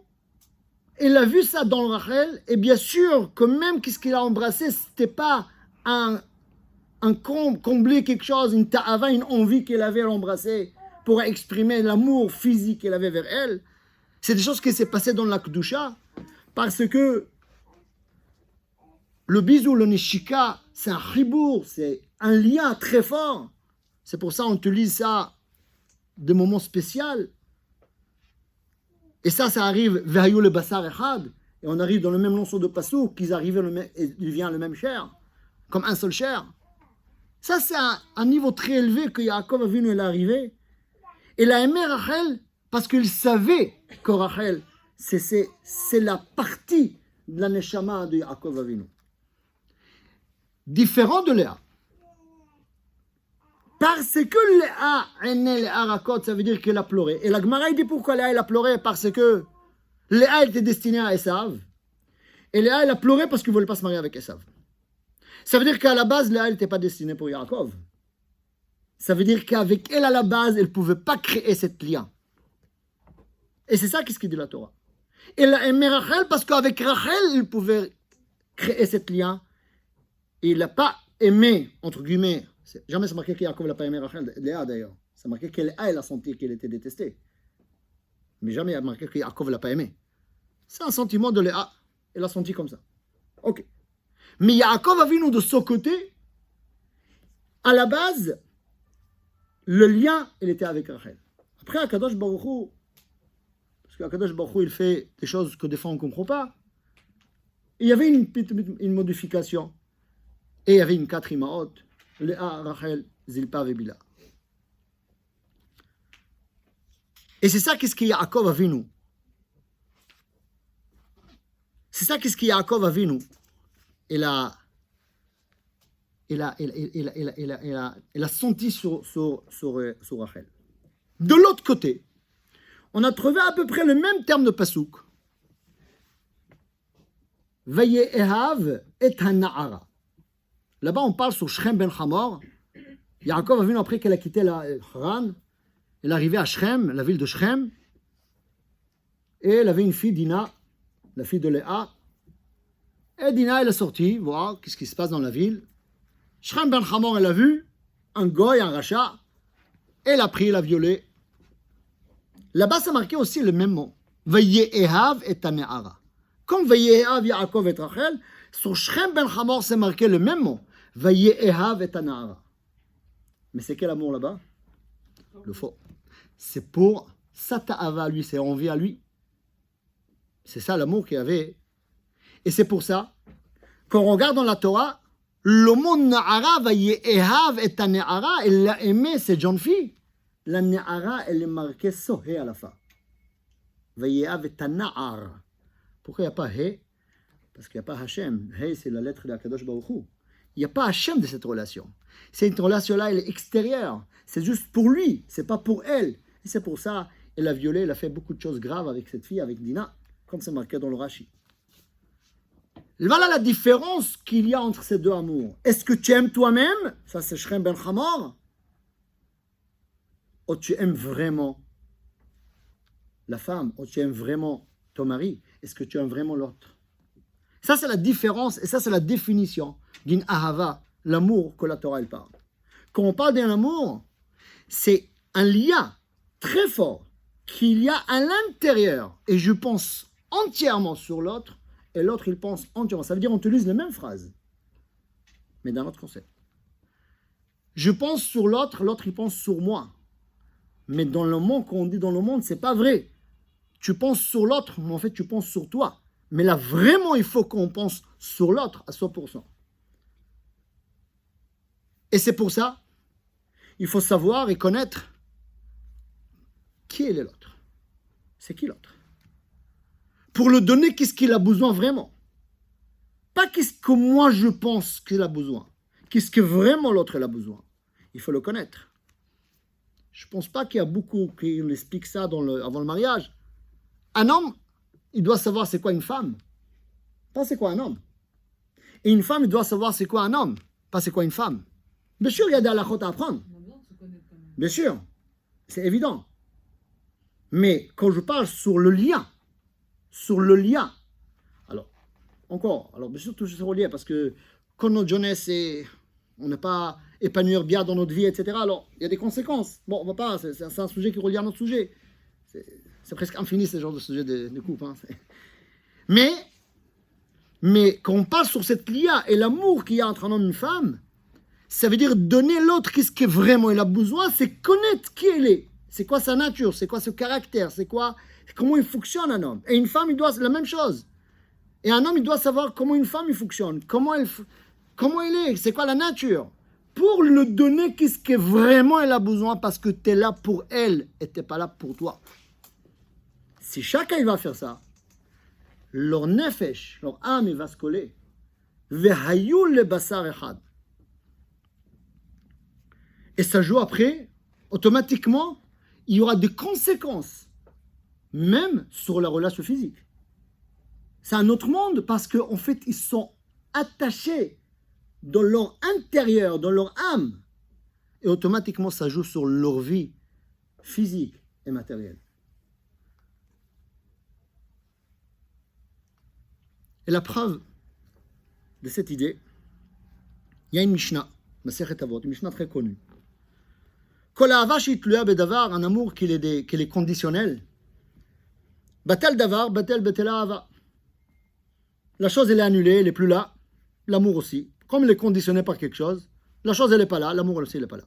il a vu ça dans le Rachel, et bien sûr que même qu'est-ce qu'il a embrassé, ce n'était pas un combler quelque chose, une ta'ava, une envie qu'il avait à l'embrasser pour exprimer l'amour physique qu'il avait vers elle. C'est des choses qui s'est passées dans la Kedusha, parce que le bisou, le nishika, c'est un chibour, c'est un lien très fort. C'est pour ça qu'on utilise ça de moments spéciaux. Et ça arrive vers le Bassar Echad, et on arrive dans le même morceau de Passouk, qu'ils arrivent il vient le même chair, comme un seul chair. Ça, c'est un niveau très élevé que Yaakov Avinu est arrivé. Il a aimé Rachel parce qu'il savait que Rachel, c'est la partie de la neshama de Yaakov Avinu. Différent de Léa. Parce que Léa est née Léa Rakot, ça veut dire qu'elle a pleuré. Et la Gemara dit pourquoi Léa elle a pleuré? Parce que Léa était destinée à Esav. Et Léa elle a pleuré parce qu'il ne voulait pas se marier avec Esav. Ça veut dire qu'à la base, Léa n'était pas destinée pour Yaakov. Ça veut dire qu'avec elle, à la base, elle ne pouvait pas créer cette lien. Et c'est ça qu'est-ce qu'il dit la Torah. Elle a aimé Rachel parce qu'avec Rachel, il pouvait créer cette lien. Et il n'a pas aimé, entre guillemets, jamais c'est marqué que Yaakov n'a pas aimé Rachel, Léa d'ailleurs. C'est marqué que Léa, elle a senti qu'elle était détestée. Mais jamais il a marqué que Yaakov ne l'a pas aimé. C'est un sentiment de Léa. Elle a senti comme ça. Ok. Mais Yaakov Avinu de son côté, à la base, le lien, il était avec Rachel. Après, Akadosh Baruch Hu, parce qu'Akadosh Baruch Hu, il fait des choses que des fois on ne comprend pas. Il y avait une modification. Et il y avait une 4 imaot, Léa, Rachel, Zilpa et Bila. Et c'est ça qu'est-ce qu'il y a Yaakov Avinu. C'est ça qu'est-ce qu'il y a Yaakov Avinu. Il a senti sur Rachel. De l'autre côté, on a trouvé à peu près le même terme de Passouk. Vayehav et Hana'ara. Là-bas, on parle sur Shrem ben Hamor. Yaakov Avinu, après qu'elle a quitté la Haran, elle est arrivée à Shrem, la ville de Shrem, et elle avait une fille, Dina, la fille de Léa. Et Dina, elle est sortie, voir qu'est-ce qui se passe dans la ville. Shrem ben Hamor, elle a vu un goy, un rachat, elle a pris, elle a violé. Là-bas, ça marquait aussi le même mot. Vayehav et Tane'ara. Comme Vayehav, Yaakov et Rachel, sur Shrem ben Hamor, c'est marqué le même mot. Vayehav et Tane'ara. Mais c'est quel amour là-bas? Le faux. C'est pour sa ta'ava à lui, c'est envie à lui. C'est ça l'amour qu'il y avait. Et c'est pour ça qu'on regarde dans la Torah, le mot Na'ara, Vayehav et Tane'ara, elle l'a aimé, cette jeune fille. La Na'ara, elle est marquée Sohé à la fin. Vayeav et Tana'ar. Pourquoi il n'y a pas He? Parce qu'il n'y a pas Hachem. He, c'est la lettre de Akadosh Baruch Hu. Il n'y a pas Hachem de cette relation. Cette relation-là, elle est extérieure. C'est juste pour lui, c'est pas pour elle. Et c'est pour ça, elle a violé, elle a fait beaucoup de choses graves avec cette fille, avec Dina, comme c'est marqué dans le Rashi. Voilà la différence qu'il y a entre ces deux amours. Est-ce que tu aimes toi-même? Ça, c'est Shrem Ben Hamor. Ou tu aimes vraiment la femme? Ou tu aimes vraiment ton mari? Est-ce que tu aimes vraiment l'autre? Ça, c'est la différence, et ça, c'est la définition d'une ahava, l'amour que la Torah elle parle. Quand on parle d'un amour, c'est un lien très fort qu'il y a à l'intérieur, et je pense entièrement sur l'autre, et l'autre, il pense entièrement. Ça veut dire qu'on utilise les mêmes phrases, mais dans notre concept. Je pense sur l'autre, l'autre, il pense sur moi. Mais dans le monde, quand on dit dans le monde, c'est pas vrai. Tu penses sur l'autre, mais en fait, tu penses sur toi. Mais là, vraiment, il faut qu'on pense sur l'autre à 100%. Et c'est pour ça, il faut savoir et connaître qui est l'autre. C'est qui l'autre? Pour le donner, qu'est-ce qu'il a besoin vraiment? Pas qu'est-ce que moi je pense qu'il a besoin. Qu'est-ce que vraiment l'autre a besoin? Il faut le connaître. Je ne pense pas qu'il y a beaucoup qui expliquent ça avant le mariage. Un homme, il doit savoir c'est quoi une femme, pas c'est quoi un homme. Et une femme, il doit savoir c'est quoi un homme, pas c'est quoi une femme. Bien sûr, il y a des halakhot à apprendre. Bien sûr, c'est évident. Mais quand je parle sur le lien, alors bien sûr, tout c'est relié, parce que quand notre jeunesse, on n'est pas épanouir bien dans notre vie, etc., alors il y a des conséquences. Bon, on va pas, c'est un sujet qui relie à notre sujet. C'est presque infini, ce genre de sujet de couple. Hein. Mais quand on parle sur cette lien et l'amour qu'il y a entre un homme et une femme, ça veut dire donner l'autre qu'est-ce que vraiment il a besoin, c'est connaître qui elle est. C'est quoi sa nature, c'est quoi ce caractère, comment il fonctionne un homme. Et une femme, il doit la même chose. Et un homme, il doit savoir comment une femme il fonctionne, comment elle est, c'est quoi la nature. Pour le donner qu'est-ce que vraiment elle a besoin, parce que tu es là pour elle et tu n'es pas là pour toi. Si chacun il va faire ça, leur nefesh, leur âme, il va se coller. Vehayul le basar echad. Et ça joue après, automatiquement, il y aura des conséquences, même sur la relation physique. C'est un autre monde parce qu'en fait, ils sont attachés dans leur intérieur, dans leur âme. Et automatiquement, ça joue sur leur vie physique et matérielle. Et la preuve de cette idée, il y a une Mishnah, Masechet Avot, une Mishnah très connue. Kol ahava sheitluya bedavar, un amour qui est conditionnel. Batel davar, batel betel ahava. La chose, elle est annulée, elle n'est plus là. L'amour aussi. Comme il est conditionné par quelque chose, la chose, elle n'est pas là. L'amour aussi, il n'est pas là.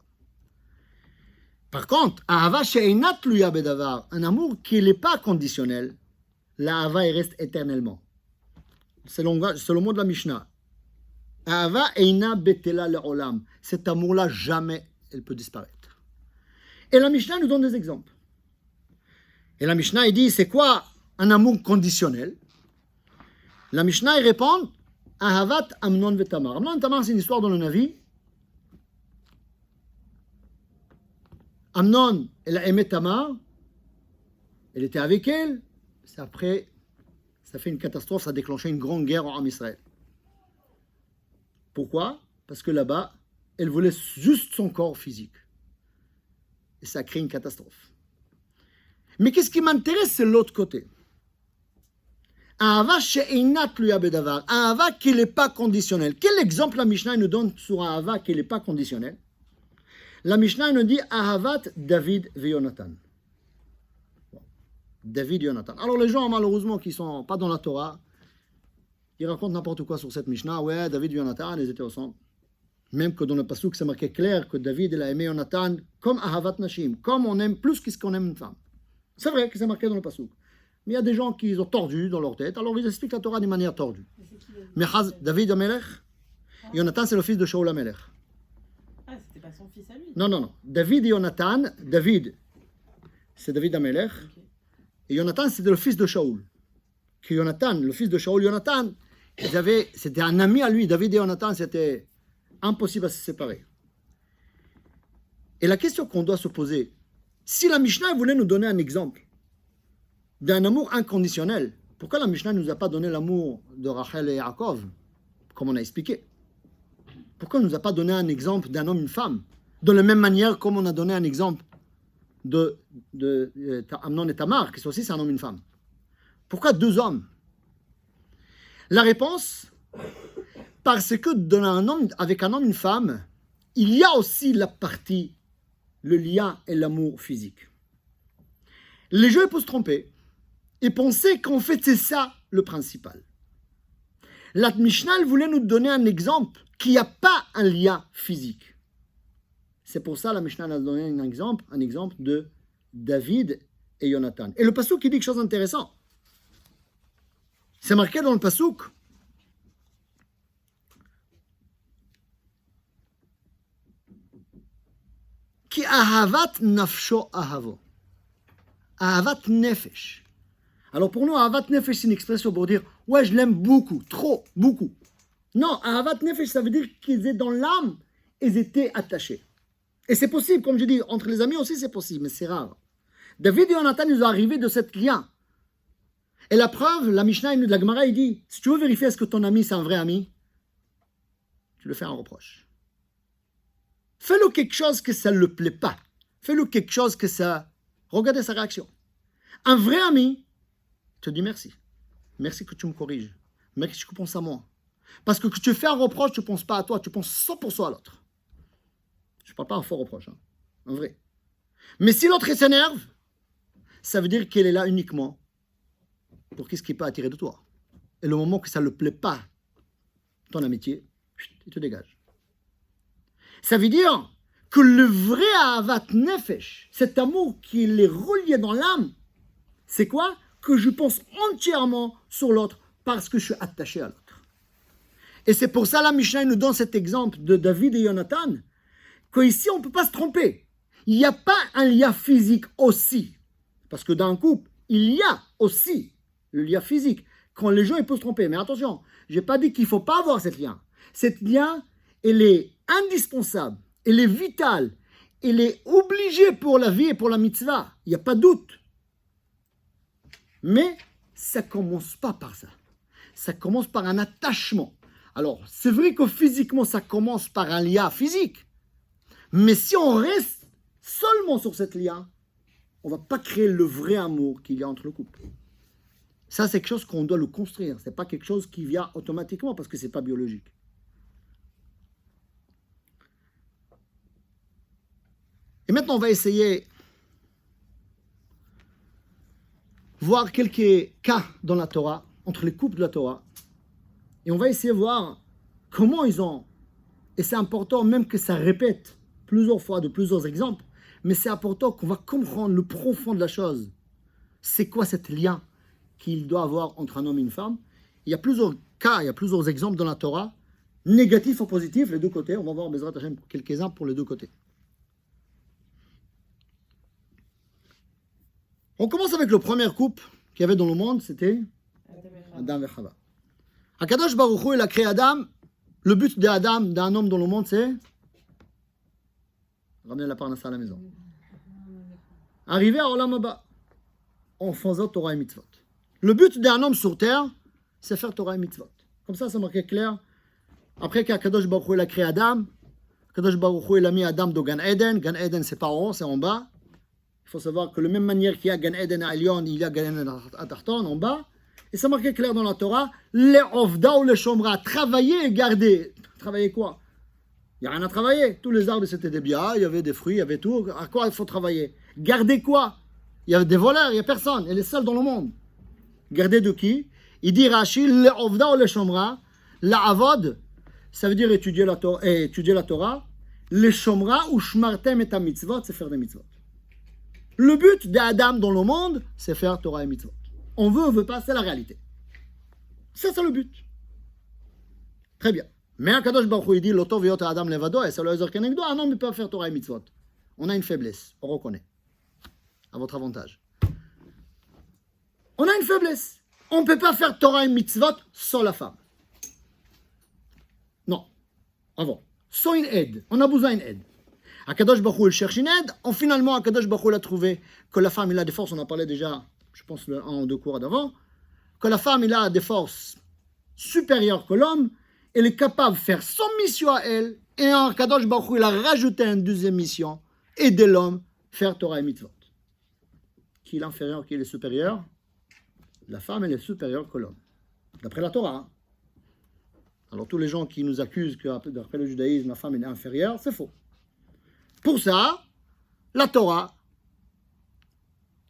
Par contre, ahava she'einat tluya bedavar, un amour qui n'est pas conditionnel, la ahava, elle reste éternellement. C'est le mot de la Mishnah. Ahava eina betela le'olam. Cet amour-là, jamais elle peut disparaître. Et la Mishnah nous donne des exemples. Et la Mishnah, il dit, c'est quoi un amour conditionnel? La Mishnah, il répond, Ahavat Amnon ve Tamar. Amnon et Tamar, c'est une histoire dans le Navi. Amnon, elle a aimé Tamar. Elle était avec elle. C'est après, ça fait une catastrophe, ça a déclenché une grande guerre en Israël. Pourquoi? Parce que là-bas, elle voulait juste son corps physique. Et ça crée une catastrophe. Mais qu'est-ce qui m'intéresse, c'est l'autre côté. Ahava she'einat tluya bedavar. Un ahava qui n'est pas conditionnel. Quel exemple la Mishnah nous donne sur un ahava qui n'est pas conditionnel? La Mishnah nous dit Ahavat David ve Yonatan. David et Yonatan. Alors les gens, malheureusement, qui ne sont pas dans la Torah, ils racontent n'importe quoi sur cette Mishnah. Ouais, David et Yonatan, ils étaient ensemble. Même que dans le pasuk, c'est marqué clair que David il a aimé Yonatan comme Ahavat Nashim, comme on aime plus qu'est-ce qu'on aime une femme. C'est vrai que c'est marqué dans le pasuk. Mais il y a des gens qui ont tordu dans leur tête, alors ils expliquent la Torah d'une manière tordue. Mais David Amelech, Yonatan c'est le fils de Shaul Amelech. Ah, c'était pas son fils à lui. Non. David et Yonatan, David, c'est David Amelech. Okay. Et Jonathan, c'était le fils de Shaoul. Que Jonathan, le fils de Shaoul, Jonathan, c'était un ami à lui. David et Jonathan, c'était impossible à se séparer. Et la question qu'on doit se poser, si la Mishnah voulait nous donner un exemple d'un amour inconditionnel, pourquoi la Mishnah ne nous a pas donné l'amour de Rachel et Yaakov, comme on a expliqué? Pourquoi elle ne nous a pas donné un exemple d'un homme et une femme, de la même manière comme on a donné un exemple de Amnon et Tamar, qui sont aussi un homme et une femme? Pourquoi deux hommes? La réponse, parce que avec un homme et une femme, il y a aussi la partie, le lien et l'amour physique. Les gens peuvent se tromper et penser qu'en fait c'est ça le principal. La Mishnah voulait nous donner un exemple qu'il n'y a pas un lien physique. C'est pour ça que la Mishnah a donné un exemple de David et Jonathan. Et le passouk qui dit quelque chose d'intéressant. C'est marqué dans le passouk. Ki ahavat nafsho ahavo. Ahavat nefesh. Alors pour nous, ahavat nefesh, c'est une expression pour dire ouais, je l'aime beaucoup, trop, beaucoup. Non, ahavat nefesh, ça veut dire qu'ils étaient dans l'âme, ils étaient attachés. Et c'est possible, comme je dis, entre les amis aussi c'est possible, mais c'est rare. David et Jonathan nous sont arrivés de cet lien. Et la preuve, la Mishnah, la Gemara, il dit, si tu veux vérifier est-ce que ton ami c'est un vrai ami, tu le fais un reproche. Fais-le quelque chose que ça ne le plaît pas. Fais-le quelque chose que ça... Regardez sa réaction. Un vrai ami te dit merci. Merci que tu me corriges. Merci que tu penses à moi. Parce que tu fais un reproche, tu ne penses pas à toi, tu penses 100% à l'autre. Je ne parle pas un faux reproche, hein. Un vrai. Mais si l'autre s'énerve, ça veut dire qu'elle est là uniquement pour qu'est-ce qui peut attirer de toi. Et le moment que ça ne le plaît pas, ton amitié, il te dégage. Ça veut dire que le vrai Ahavat Nefesh, cet amour qui est relié dans l'âme, c'est quoi? Que je pense entièrement sur l'autre parce que je suis attaché à l'autre. Et c'est pour ça la Mishnah nous donne cet exemple de David et Jonathan, qu'ici on ne peut pas se tromper. Il n'y a pas un lien physique aussi. Parce que dans un couple, il y a aussi le lien physique. Quand les gens ils peuvent se tromper. Mais attention, je n'ai pas dit qu'il ne faut pas avoir cet lien. Cet lien, il est indispensable, il est vital, il est obligé pour la vie et pour la mitzvah. Il n'y a pas de doute. Mais ça ne commence pas par ça. Ça commence par un attachement. Alors, c'est vrai que physiquement, ça commence par un lien physique. Mais si on reste seulement sur cet lien, on ne va pas créer le vrai amour qu'il y a entre le couple. Ça, c'est quelque chose qu'on doit le construire. Ce n'est pas quelque chose qui vient automatiquement parce que ce n'est pas biologique. Et maintenant, on va essayer de voir quelques cas dans la Torah, entre les couples de la Torah. Et on va essayer de voir comment ils ont... Et c'est important même que ça répète plusieurs fois de plusieurs exemples, mais c'est important qu'on va comprendre le profond de la chose. C'est quoi cet lien qu'il doit avoir entre un homme et une femme? Il y a plusieurs cas, il y a plusieurs exemples dans la Torah, négatifs ou positifs, les deux côtés. On va voir Bezrat Hashem quelques-uns pour les deux côtés. On commence avec le premier couple qu'il y avait dans le monde, c'était Adam et Chava. Akadosh Baruch Hu, il a créé Adam. Le but d'Adam, d'un homme dans le monde, c'est ramener la parnassa à la maison. Arriver à Olam Haba, en faisant Torah et Mitzvot. Le but d'un homme sur terre, c'est faire Torah et Mitzvot. Comme ça, c'est marqué clair. Après qu'Akadosh Baruch Hu, il a créé Adam, Akadosh Baruch Hu, il a mis Adam dans Gan Eden. Gan Eden, c'est pas en haut, c'est en bas. Il faut savoir que de la même manière qu'il y a Gan Eden à Elyon, il y a Gan Eden à Tarton, en bas. Et c'est marqué clair dans la Torah, les Ovda ou les Shomra, travailler et garder. Travailler quoi? Il n'y a rien à travailler. Tous les arbres, c'était des biens, il y avait des fruits, il y avait tout. À quoi il faut travailler? Garder quoi? Il y avait des voleurs, il n'y a personne. Elle est seule dans le monde. Garder de qui? Il dit Rashi, les Ovda ou les Shomra, la Avod, ça veut dire étudier la Torah. Les Shomra ou Shmartem et ta mitzvot, c'est faire des mitzvot. Le but d'Adam dans le monde, c'est faire Torah et mitzvot. On veut, on veut pas, c'est la réalité. C'est ça le but. Très bien. Mais Akadosh Baruch Hu, il dit, l'oto v'yot Adam levado, et ça le hazar kenegdo, un homme ne peut pas faire Torah et mitzvot. On a une faiblesse, on reconnaît. À votre avantage. On a une faiblesse. On ne peut pas faire Torah et mitzvot sans la femme. Non. Avant. Sans une aide. On a besoin d'une aide. Akadosh Baruch Hu, il cherche une aide. Finalement, Akadosh Baruch Hu a trouvé que la femme, il a des forces. On en parlait déjà, je pense, le 1 ou 2 cours d'avant. Que la femme, il a des forces supérieures que l'homme. Elle est capable de faire son mission à elle. Et Akadosh Baruch Hu, il a rajouté une deuxième mission. Aider l'homme à faire Torah et mitzvot. Qui est l'inférieur, qui est le supérieur? La femme, elle est supérieure que l'homme. D'après la Torah. Alors, tous les gens qui nous accusent que, d'après le judaïsme, la femme est inférieure, c'est faux. Pour ça, la Torah,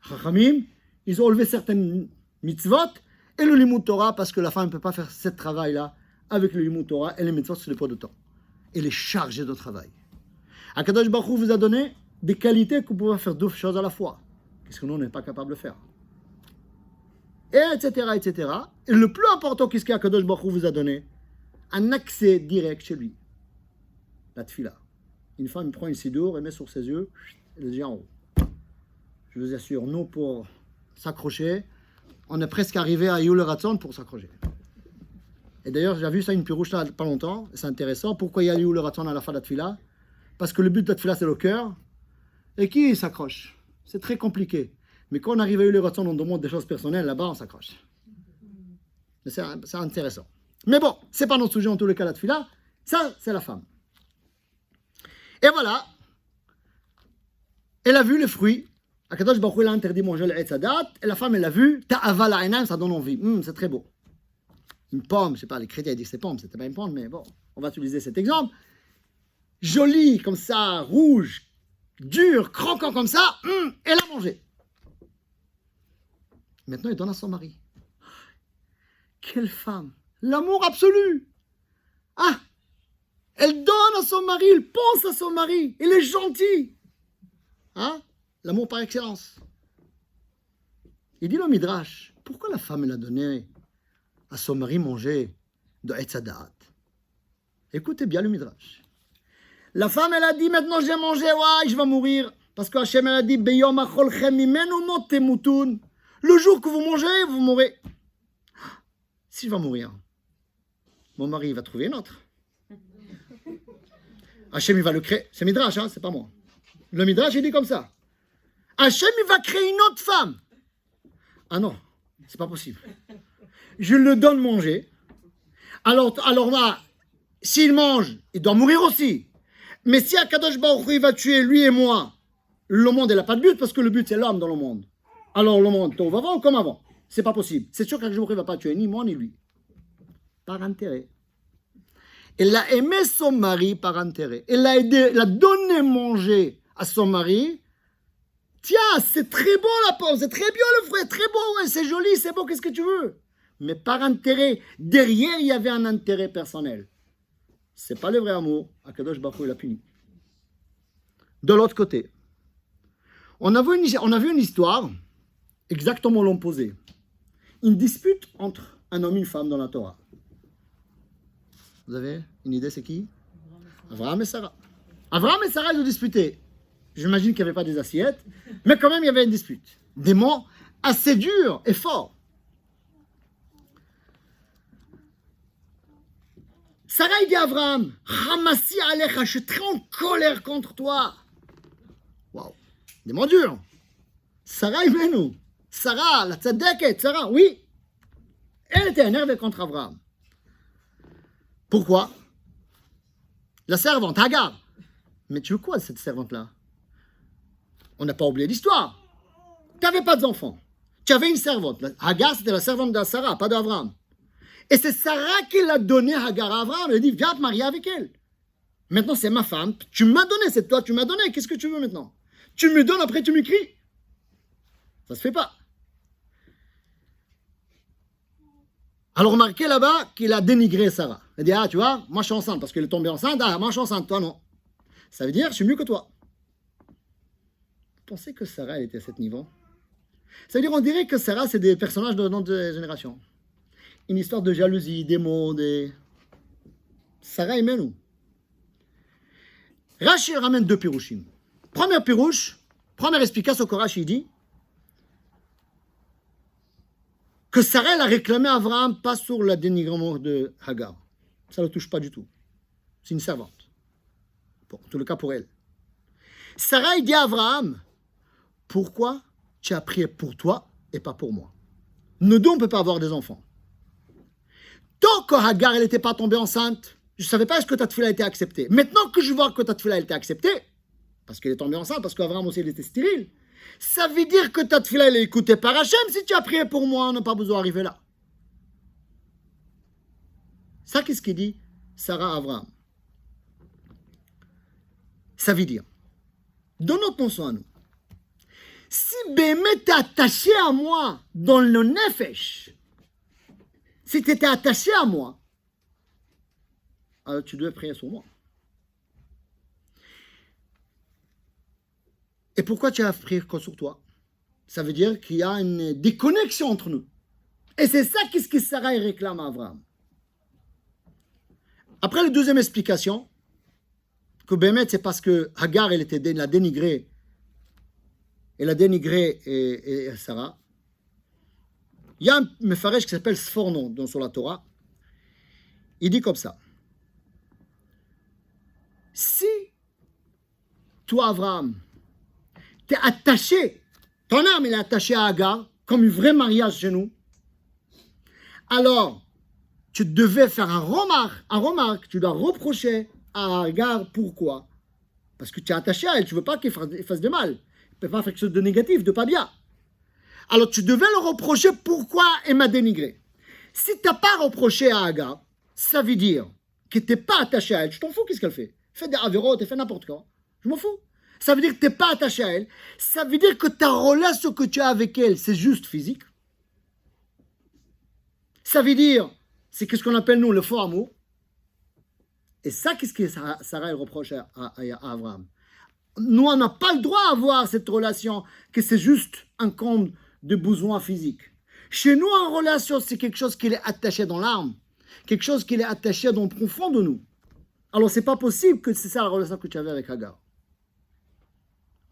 Chachamim, ils ont enlevé certaines mitzvot et le limud Torah parce que la femme ne peut pas faire ce travail-là avec le limud Torah et les mitzvot sur les poids de temps. Elle est chargée de travail. Akadosh Baruch Hu vous a donné des qualités que vous pouvez faire 2 choses à la fois. Qu'est-ce que nous, on n'est pas capable de faire? Et etc., etc. Et le plus important, qu'est-ce qu'Akadosh Baruch Hu vous a donné? Un accès direct chez lui. La tfila. Une femme prend une sidour et met sur ses yeux et les yeux en haut. Je vous assure, nous, pour s'accrocher, on est presque arrivé à Yul Ratzon pour s'accrocher. Et d'ailleurs, j'ai vu ça une pirouche là pas longtemps, c'est intéressant. Pourquoi il y a Yul Ratzon à la fin de la tfila? Parce que le but de la tfila, c'est le cœur. Et qui s'accroche? C'est très compliqué. Mais quand on arrive à Yul Ratzon, on demande des choses personnelles, là-bas, on s'accroche. Mais c'est intéressant. Mais bon, c'est pas notre sujet en tous les cas, la tfila. Ça, c'est la femme. Et voilà, elle a vu les fruits. Akadosh Baruch Hu a interdit de manger le Etz Hadat. Et la femme, elle a vu. Ta'ava la'inam, ça donne envie. C'est très beau. Une pomme, je sais pas, les chrétiens disent que c'est pomme. C'était pas une pomme, mais bon, on va utiliser cet exemple. Jolie, comme ça, rouge, dure, croquant comme ça. Elle a mangé. Maintenant, elle donne à son mari. Quelle femme! L'amour absolu! Ah! Elle donne à son mari, elle pense à son mari, il est gentil. Hein? L'amour par excellence. Il dit le Midrash, pourquoi la femme elle a donné à son mari manger de Etz Hadat? Écoutez bien le Midrash. La femme elle a dit maintenant j'ai mangé, ouais, je vais mourir. Parce que Hachem elle a dit Beyom acholchem mimenu mot temutun. Le jour que vous mangez, vous mourrez. Si je vais mourir, mon mari va trouver une autre. Hachem, il va le créer. C'est Midrash, hein, c'est pas moi. Le Midrash, il dit comme ça. Hachem, il va créer une autre femme. Ah non, c'est pas possible. Je le donne manger. Alors là, s'il mange, il doit mourir aussi. Mais si Akadosh Baruch Hu, il va tuer lui et moi, le monde, il n'a pas de but, parce que le but, c'est l'homme dans le monde. Alors le monde, on va voir comme avant. C'est pas possible. C'est sûr qu'Akadosh Baruch Hu ne va pas tuer ni moi, ni lui. Par intérêt. Elle a aimé son mari par intérêt. Elle a aidé, elle a donné manger à son mari. Tiens, c'est très beau la pomme, c'est très bien le fruit, très beau, ouais, c'est joli, c'est beau, qu'est-ce que tu veux? Mais par intérêt, derrière, il y avait un intérêt personnel. C'est pas le vrai amour. Akadosh Baruch Hu l'a puni. De l'autre côté, on a vu une histoire exactement l'opposé. Une dispute entre un homme et une femme dans la Torah. Vous avez une idée, c'est qui? Abraham et Sarah. Abraham et Sarah, ils ont disputé. J'imagine qu'il n'y avait pas des assiettes, mais quand même, il y avait une dispute. Des mots assez durs et forts. Sarah, il dit à Abraham, Hamassi alecha, je suis très en colère contre toi. Waouh, des mots durs. Sarah, il met nous. Sarah, la tzadeket, Sarah, oui. Elle était énervée contre Abraham. Pourquoi? La servante, Hagar. Mais tu veux quoi, cette servante-là? On n'a pas oublié l'histoire. Tu n'avais pas d'enfant. Tu avais une servante. Hagar, c'était la servante de Sarah, pas d'Abraham. Et c'est Sarah qui l'a donné Hagar à Abraham. Elle a dit, viens te marier avec elle. Maintenant, c'est ma femme. Tu m'as donné, c'est toi, tu m'as donné. Qu'est-ce que tu veux maintenant? Tu me donnes, après tu m'écris. Ça se fait pas. Alors, remarquez là-bas qu'il a dénigré Sarah. Il a dit, ah, tu vois, moi je suis enceinte parce qu'elle est tombée enceinte. Ah, moi je suis enceinte, toi non. Ça veut dire, je suis mieux que toi. Vous pensez que Sarah, elle était à ce niveau? Ça veut dire, on dirait que Sarah, c'est des personnages de notre génération. Une histoire de jalousie, des mots, des... Sarah, aimait nous. Rashi ramène 2 pirouchim. Première pirouche, première explication que Rashi dit, que Sarah elle a réclamé à Abraham pas sur le dénigrement de Hagar. Ça ne le touche pas du tout. C'est une servante. Bon, en tout le cas pour elle. Sarah il dit à Abraham, pourquoi tu as prié pour toi et pas pour moi? Nous deux, on ne peut pas avoir des enfants. Tant que Hagar elle n'était pas tombée enceinte, je ne savais pas est-ce que ta tefila a été acceptée. Maintenant que je vois que ta tefila a été acceptée, parce qu'elle est tombée enceinte, parce qu'Abraham aussi il était stérile, ça veut dire que ta tefila elle est écoutée par Hachem. Si tu as prié pour moi, on n'a pas besoin d'arriver là. Ça, qu'est-ce qu'il dit Sarah à Abraham? Ça veut dire, donne notre attention à nous. Si Bémet t'es attaché à moi dans le nefesh, si tu étais attaché à moi, alors tu devais prier sur moi. Et pourquoi tu as prié que sur toi? Ça veut dire qu'il y a une déconnexion entre nous. Et c'est ça qu'est-ce que Sarah réclame à Abraham. Après la deuxième explication, que Bémet c'est parce que Hagar elle l'a dénigrée. Elle a dénigré et Sarah. Il y a un mefarech qui s'appelle Sforno sur la Torah. Il dit comme ça. Si toi, Abraham, tu es attaché, ton âme est attachée à Hagar, comme un vrai mariage chez nous, alors tu devais faire un remarque, tu dois reprocher à Hagar pourquoi? Parce que tu es attaché à elle, tu ne veux pas qu'il fasse de mal. Il ne peut pas faire quelque chose de négatif, de pas bien. Alors tu devais le reprocher pourquoi elle m'a dénigré. Si tu n'as pas reproché à Hagar, ça veut dire que tu n'es pas attaché à elle. Je t'en fous, qu'est-ce qu'elle fait? Fais des avérotes, elle fait n'importe quoi. Je m'en fous. Ça veut dire que tu n'es pas attaché à elle. Ça veut dire que ta relation que tu as avec elle, c'est juste physique. Ça veut dire, c'est ce qu'on appelle nous le faux amour. Et ça, qu'est-ce que Sarah elle reproche à Abraham? Nous, on n'a pas le droit d'avoir cette relation, que c'est juste un compte de besoins physiques. Chez nous, en relation, c'est quelque chose qui est attaché dans l'âme, quelque chose qui est attaché dans le profond de nous. Alors, c'est pas possible que c'est ça la relation que tu avais avec Hagar.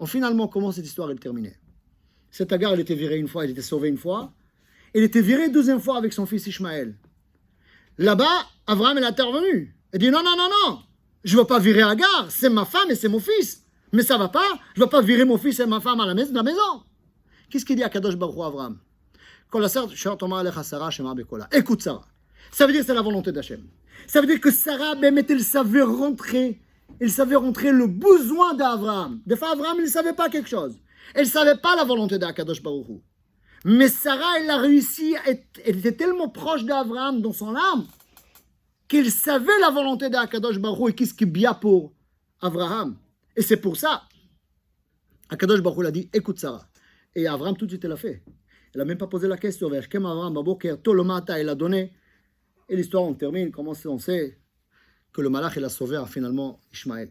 Finalement, comment cette histoire est terminée? Cette Hagar, elle était virée une fois, elle était sauvée une fois. Elle était virée une deuxième fois avec son fils Ishmaël. Là-bas, Abraham est intervenu. Il dit non, non, non, non, je ne veux pas virer Hagar, c'est ma femme et c'est mon fils. Mais ça ne va pas, je ne veux pas virer mon fils et ma femme à la maison. Qu'est-ce qu'il dit à Kadosh Baruch Hu Abraham? Écoute Sarah. Ça veut dire que c'est la volonté d'Hachem. Ça veut dire que Sarah, même elle savait rentrer le besoin d'Abraham. Des fois, Abraham, il ne savait pas quelque chose. Elle ne savait pas la volonté d'Akadosh Baruch Hu. Mais Sarah, elle a réussi, elle était tellement proche d'Abraham dans son âme, qu'elle savait la volonté d'Akadosh Baruch Hu et qu'est-ce qui est bien pour Abraham. Et c'est pour ça, Akadosh Baruch Hu a dit, écoute Sarah. Et Abraham, tout de suite, elle a fait. Elle n'a même pas posé la question. Vers Kem Abraham, Baboker, tôt le matin, elle a donné. Et l'histoire, on termine. Comment on sait que le malach, il a sauvé finalement Ishmaël.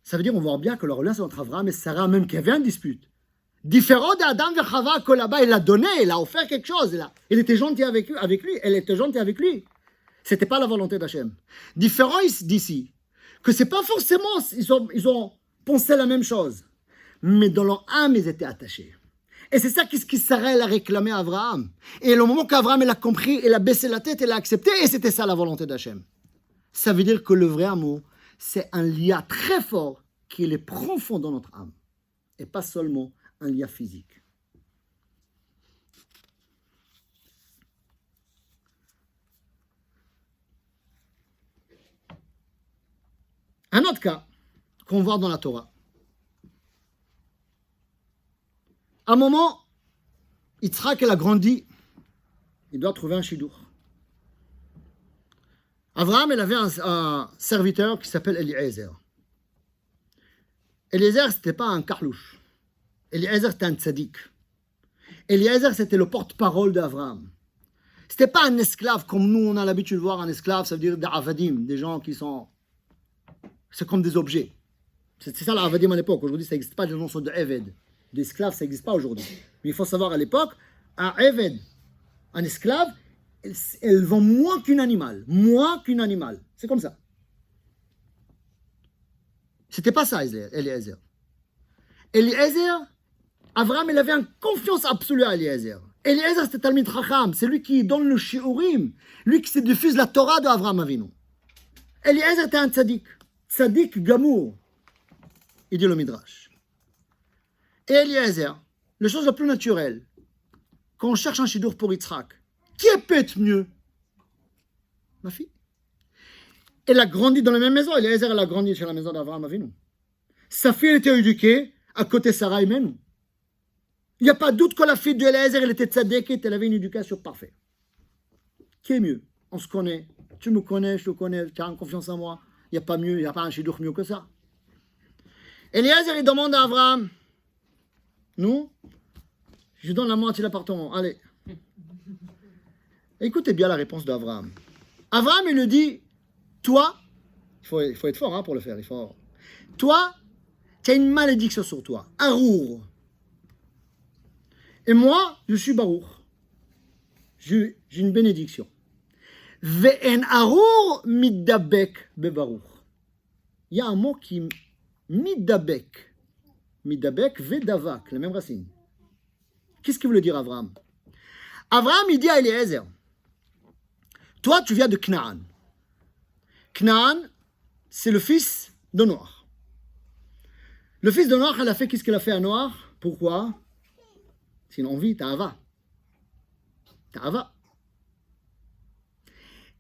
Ça veut dire, on voit bien que la relation entre Abraham et Sarah, même qu'il y avait une dispute, différent d'Adam et Chava, que là-bas, il a donné, il a offert quelque chose. Il était gentil avec lui, elle était gentille avec lui. Ce n'était pas la volonté d'Hachem. Différent d'ici, que ce n'est pas forcément, ils ont pensé la même chose, mais dans leur âme, ils étaient attachés. Et c'est ça qu'est-ce qui Sarah a réclamé à Abraham. Et le moment qu'Abraham a compris, il a baissé la tête, il a accepté, et c'était ça la volonté d'Hachem. Ça veut dire que le vrai amour, c'est un lien très fort qui est profond dans notre âme, et pas seulement un lien physique. Un autre cas qu'on voit dans la Torah. À un moment, Yitzhak, elle a grandi, il doit trouver un chidour. Abraham, il avait un serviteur qui s'appelle Eliezer. Eliezer, ce n'était pas un carlouche. Eliezer, c'était un tzaddik. Eliezer, c'était le porte-parole d'Abraham. Ce n'était pas un esclave comme nous, on a l'habitude de voir un esclave, ça veut dire des avadim, des gens qui sont... C'est comme des objets. C'est ça l'avadim à l'époque. Aujourd'hui, ça n'existe pas, les gens sont de Eved. D'esclaves, ça n'existe pas aujourd'hui. Mais il faut savoir, à l'époque, un Eved, un esclave, elle vend moins qu'un animal. Moins qu'un animal. C'est comme ça. C'était pas ça, Eliezer. Eliezer, Abraham, il avait une confiance absolue à Eliezer. Eliezer, c'était Talmid Chacham, c'est lui qui donne le shiurim, lui qui se diffuse la Torah de Avraham Avinu. Eliezer était un tzaddik gamour, il dit le Midrash. Et Eliezer, la chose la plus naturelle, quand on cherche un shidur pour Yitzhak, qui est peut-être mieux? Ma fille. Elle a grandi dans la même maison. Eliezer, elle a grandi chez la maison d'Avraham Avinu. Sa fille, elle était éduquée à côté de Sarah et Menou. Il n'y a pas de doute que la fille d'Eliezer, elle était tzadékite, elle avait une éducation parfaite. Qui est mieux? On se connaît. Tu me connais, je te connais, tu as confiance en moi. Il n'y a pas mieux, il n'y a pas un shidur mieux que ça. Eliezer, il demande à Abraham, nous, je donne la moitié de l'appartement, allez. Écoutez bien la réponse d'Abraham. Abraham, il lui dit, toi, il faut être fort hein, pour le faire, toi, tu as une malédiction sur toi, Arour. Et moi, je suis Baruch. J'ai une bénédiction. Ve'en Arour middabek bebaruch. Il y a un mot qui middabek. Middabek vedavak, la même racine. Qu'est-ce qu'il voulait dire Abraham? Abraham, il dit à Eliezer, toi, tu viens de Canaan. Canaan, c'est le fils de Noach. Le fils de Noach, il a fait qu'est-ce qu'il a fait à Noach? Pourquoi? C'est une envie, ta'ava. Ta'ava.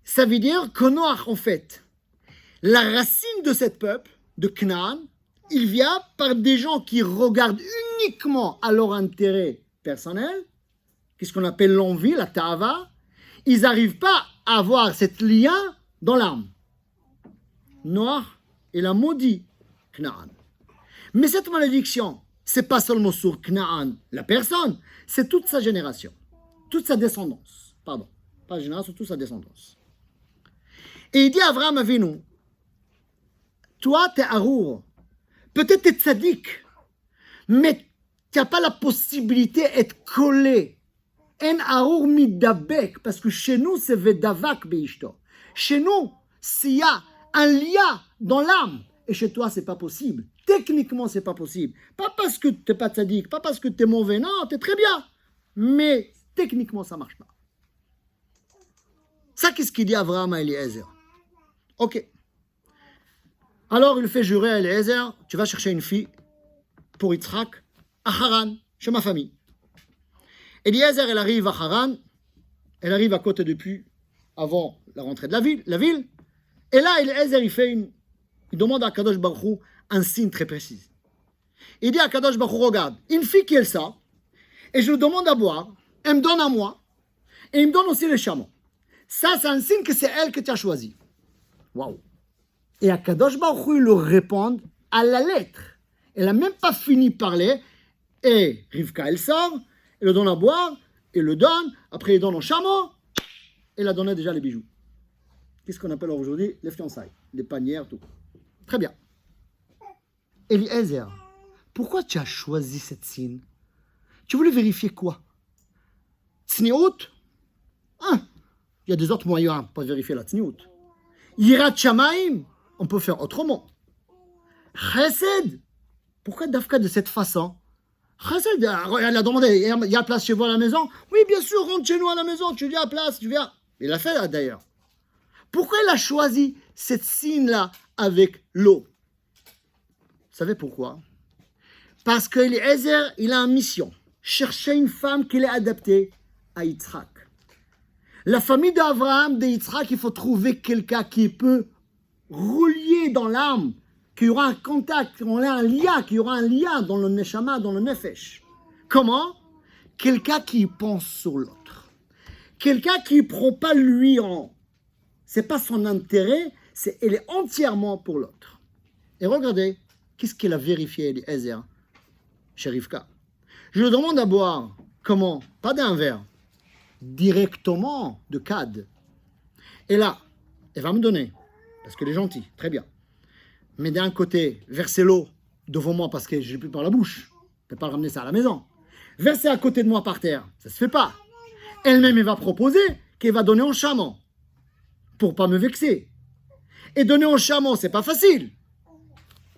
Ça veut dire que Noach, en fait, la racine de ce peuple, de Canaan, il vient par des gens qui regardent uniquement à leur intérêt personnel, qu'est-ce qu'on appelle l'envie, la ta'ava. Ils n'arrivent pas à avoir cet lien dans l'âme. Noach, il a maudit Canaan. Mais cette malédiction, c'est pas seulement sur Canaan, la personne, c'est toute sa génération, toute sa descendance. Pardon, pas génération, toute sa descendance. Et il dit à Avraham Avinu, toi, t'es Arour, peut-être t'es tzaddik, mais tu n'as pas la possibilité d'être collé. En Arour midabek, parce que chez nous, c'est vedavak beishto. Chez nous, s'il y a un lien dans l'âme, et chez toi, c'est pas possible. Techniquement, c'est pas possible. Pas parce que tu n'es pas tzaddik, pas parce que tu es mauvais, non, tu es très bien. Mais techniquement, ça marche pas. Ça, qu'est-ce qu'il dit Avraham à Eliezer? Ok. Alors, il fait jurer à Eliezer, tu vas chercher une fille pour Yitzhak à Haran, chez ma famille. Eliezer, elle arrive à Haran, elle arrive à côté de puits avant la rentrée de la ville. Et là, Eliezer, il demande à Kadosh Baruch Hu un signe très précis. Il dit à Kadosh Baruch Hu, regarde, une fille qui est ça, et je lui demande à boire, elle me donne à moi, et il me donne aussi les chameaux. Ça, c'est un signe que c'est elle que tu as choisi. Waouh! Et à Kadosh Baruch Hu, il leur répond à la lettre. Elle n'a même pas fini de parler, et Rivka, elle sort, elle le donne à boire, elle le donne, après il donne au chameau, elle a donné déjà les bijoux. Qu'est-ce qu'on appelle aujourd'hui les fiançailles, les panières, tout. Très bien. Eliezer, pourquoi tu as choisi cette signe? Tu voulais vérifier quoi? Tzniut? Il y a des autres moyens pour vérifier la tzniut. Yirat Shamaim, on peut faire autrement. Chesed, pourquoi Dafka de cette façon? Chesed, elle a demandé, il y a place chez vous à la maison? Oui, bien sûr, rentre chez nous à la maison, tu viens à place, tu viens. Il l'a fait d'ailleurs. Pourquoi il a choisi cette signe-là avec l'eau? Vous savez pourquoi? Parce que Eliezer, il a une mission. Chercher une femme qui est adaptée à Yitzhak. La famille d'Abraham, de Yitzhak, il faut trouver quelqu'un qui peut relier dans l'âme, qui aura un contact, qui aura un lien dans le neshama, dans le nefesh. Comment? Quelqu'un qui pense sur l'autre. Quelqu'un qui ne prend pas lui en... C'est pas son intérêt, elle est entièrement pour l'autre. Et regardez, qu'est-ce qu'il a vérifié, Eliezer, chez Rivka? Je lui demande à boire. Comment? Pas d'un verre. Directement de Kad. Et là, elle va me donner, parce qu'elle est gentille, très bien. Mais d'un côté, verser l'eau devant moi, parce que je n'ai plus par la bouche. Je ne peux pas ramener ça à la maison. Verser à côté de moi par terre, ça ne se fait pas. Elle-même, elle va proposer qu'elle va donner en chameau, pour ne pas me vexer. Et donner en chameau, c'est pas facile.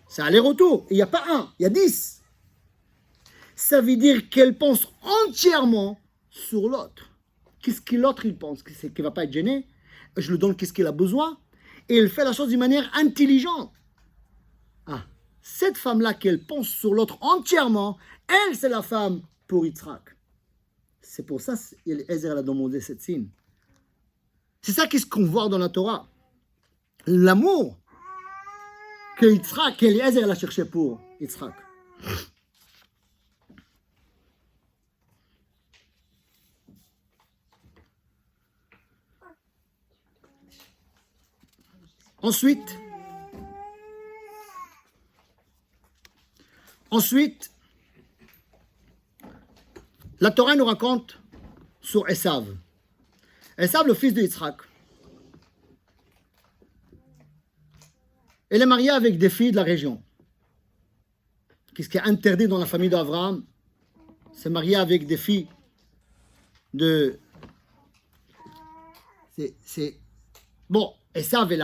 C'est aller-retour. Il n'y a pas un, il y a 10. Ça veut dire qu'elle pense entièrement sur l'autre. Qu'est-ce que l'autre il pense? C'est qu'il ne va pas être gêné. Je lui donne qu'est-ce qu'il a besoin. Et elle fait la chose d'une manière intelligente. Ah, cette femme-là qu'elle pense sur l'autre entièrement, elle, c'est la femme pour Yitzhak. C'est pour ça qu'Eliezer a demandé cette signe. C'est ça qu'est-ce qu'on voit dans la Torah. L'amour que Yitzhak, qu'Eliezer a cherché pour Yitzhak. Ensuite, la Torah nous raconte sur Esav. Esav, le fils de Yitzhak. Elle est mariée avec des filles de la région. Qu'est-ce qui est interdit dans la famille d'Abraham? C'est mariée avec des filles de... Bon, Esav, elle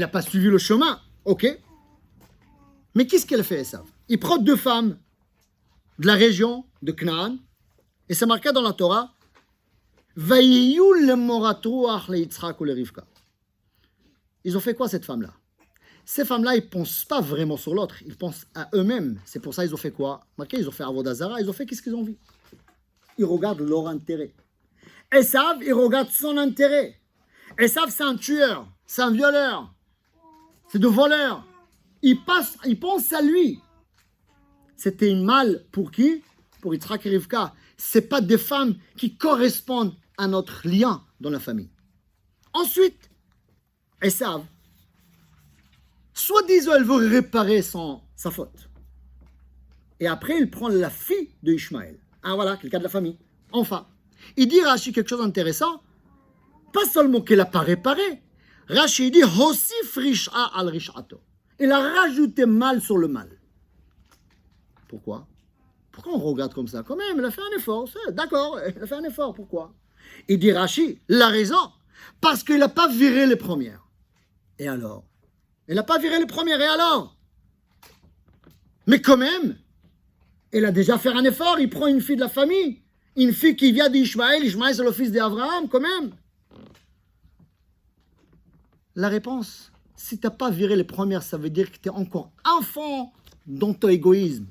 n'a pas suivi le chemin, ok. Mais qu'est-ce qu'elle fait, Esav? Il prend deux femmes de la région de Canaan, et c'est marqué dans la Torah, Vayiyu le moratruach le Yitzhak ou le Rivka. Ils ont fait quoi, cette femme-là? Ces femmes-là, ils ne pensent pas vraiment sur l'autre, ils pensent à eux-mêmes. C'est pour ça qu'ils ont fait quoi? Marqué, ils ont fait Avodah Zara, ils ont fait qu'est-ce qu'ils ont vu? Ils regardent leur intérêt. Esav, il regarde son intérêt. Esav, c'est un tueur, c'est un violeur, c'est de voleur. Il pense à lui. C'était une mal pour qui? Pour Yitzhak et Rivka. Ce pas des femmes qui correspondent à notre lien dans la famille. Ensuite, Esav, soi-disant, elle veut réparer sa faute. Et après, il prend la fille de Ishmaël. Ah voilà, quelqu'un de la famille. Enfin, il dit Rashi quelque chose d'intéressant. Pas seulement qu'elle n'a pas réparé. Rashi dit Hosif Risha al Rishato. Il a rajouté mal sur le mal. Pourquoi? Pourquoi on regarde comme ça? Quand même, elle a fait un effort. D'accord, elle a fait un effort. Pourquoi? Il dit Rashi, la raison, parce qu'il n'a pas viré les premières. Et alors? Elle n'a pas viré les premières, et alors? Mais quand même, elle a déjà fait un effort. Il prend une fille de la famille. Une fille qui vient d'Ishmaël. Ishmaël, c'est le fils d'Abraham, quand même. La réponse, si tu n'as pas viré les premières, ça veut dire que tu es encore enfant dans ton égoïsme.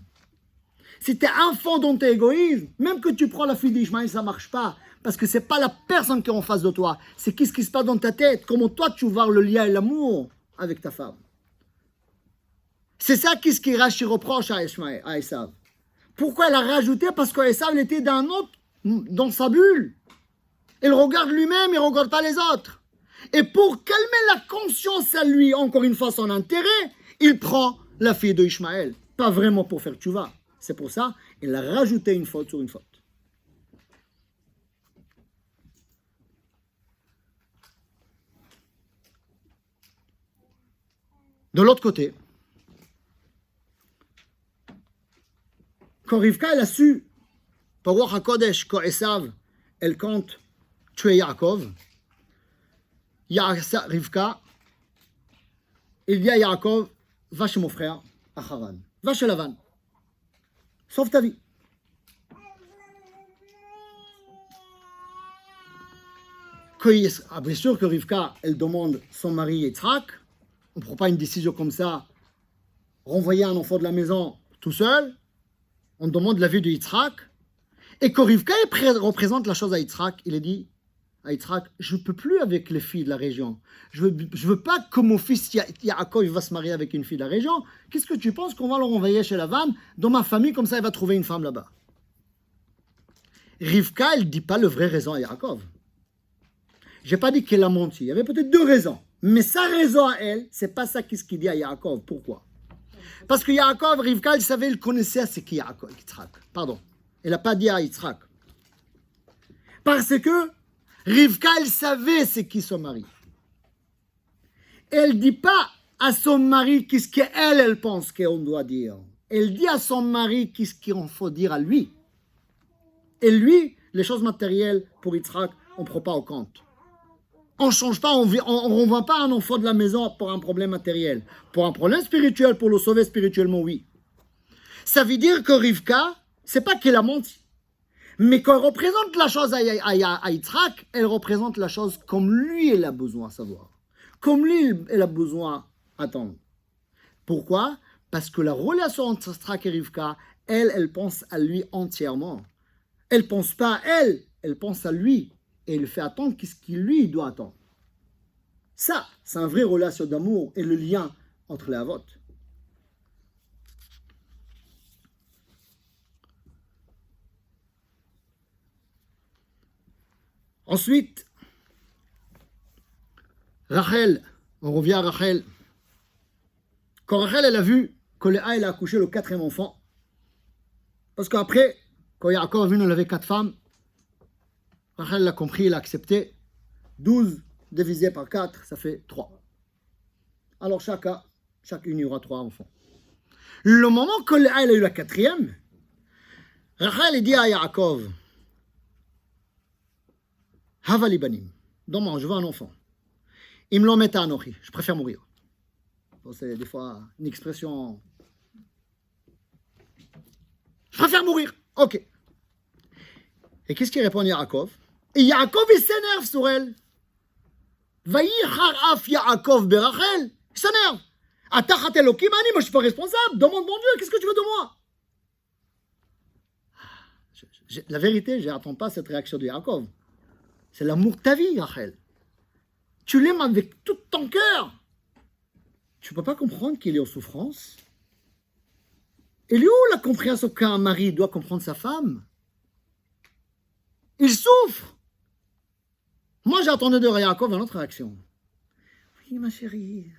Si tu es enfant dans ton égoïsme, même que tu prends la fille d'Ishmaël, ça ne marche pas. Parce que ce n'est pas la personne qui est en face de toi. C'est qu'est-ce qui se passe dans ta tête. Comment toi, tu vois le lien et l'amour avec ta femme. C'est ça qu'est-ce qui Rashi reproche à Esav. Pourquoi elle a rajouté? Parce qu'Esav était dans sa bulle. Il regarde lui-même, il ne regarde pas les autres. Et pour calmer la conscience à lui, encore une fois son intérêt, il prend la fille de Ishmaël. Pas vraiment pour faire tchouva. C'est pour ça qu'il a rajouté une faute sur une faute. De l'autre côté, quand Rivka elle a su, par Ruach HaKodesh, quand Esav, elle compte tuer Yaakov, Rivka, il dit à Yaakov, va chez mon frère, à Haran, va chez Lavan, sauve ta vie. Bien sûr que Rivka, elle demande son mari Yitzhak. On ne prend pas une décision comme ça, renvoyer un enfant de la maison tout seul. On demande l'avis de Yitzhak. Et quand Rivka représente la chose à Yitzhak, il a dit à Yitzhak, je ne peux plus avec les filles de la région. Je veux pas que mon fils Yaakov va se marier avec une fille de la région. Qu'est-ce que tu penses qu'on va le renvoyer chez Lavan, dans ma famille, comme ça il va trouver une femme là-bas? Rivka, elle ne dit pas le vrai raison à Yaakov. Je n'ai pas dit qu'elle a menti. Il y avait peut-être deux raisons. Mais sa raison à elle, ce n'est pas ça qu'est-ce qu'il dit à Yaakov. Pourquoi? Parce que Yaakov, Rivka, il savait, il connaissait ce qu'est Yaakov, Yitzhak. Pardon. Elle n'a pas dit à Yitzhak. Parce que Rivka, elle savait ce qu'est son mari. Elle ne dit pas à son mari qu'est-ce qu'elle pense qu'on doit dire. Elle dit à son mari qu'est-ce qu'il faut dire à lui. Et lui, les choses matérielles pour Yitzhak, on ne prend pas en compte. On ne change pas, on ne renvoie pas un enfant de la maison pour un problème matériel. Pour un problème spirituel, pour le sauver spirituellement, oui. Ça veut dire que Rivka, c'est pas qu'elle a menti. Mais quand elle représente la chose à Yitzhak, elle représente la chose comme lui, elle a besoin de savoir. Comme lui, elle a besoin d'attendre. Pourquoi? Parce que la relation entre Yitzhak et Rivka, elle pense à lui entièrement. Elle ne pense pas à elle, elle pense à lui. Et elle fait attendre ce qu'il lui doit attendre. Ça, c'est une vraie relation d'amour et le lien entre les avot. Ensuite, Rachel, on revient à Rachel. Quand Rachel, elle a vu que Léa, elle a accouché le 4e enfant, parce qu'après, quand Yaakov a vu qu'elle avait 4 femmes, Rachel l'a compris, elle a accepté. 12 divisé par 4, ça fait 3. Alors chacune, il y aura 3 enfants. Le moment que Léa, elle a eu la 4e, Rachel, elle dit à Yaakov, Havali banim, donne-moi, je veux un enfant. Il me l'en à Anochi, je préfère mourir. Bon, c'est des fois une expression. Je préfère mourir, ok. Et qu'est-ce qu'il répond Yaakov? Et Yaakov, il s'énerve sur elle. Vaïchar af Yaakov berachel, il s'énerve. Atachat Elokim ani, moi je suis pas responsable, demande mon Dieu, qu'est-ce que tu veux de moi? La vérité, je n'attends pas cette réaction de Yaakov. C'est l'amour de ta vie, Rachel. Tu l'aimes avec tout ton cœur. Tu ne peux pas comprendre qu'il est en souffrance. Et lui, où la compréhension qu'un mari doit comprendre sa femme? Il souffre. Moi, j'attendais de Yaakov une autre réaction. Oui, ma chérie,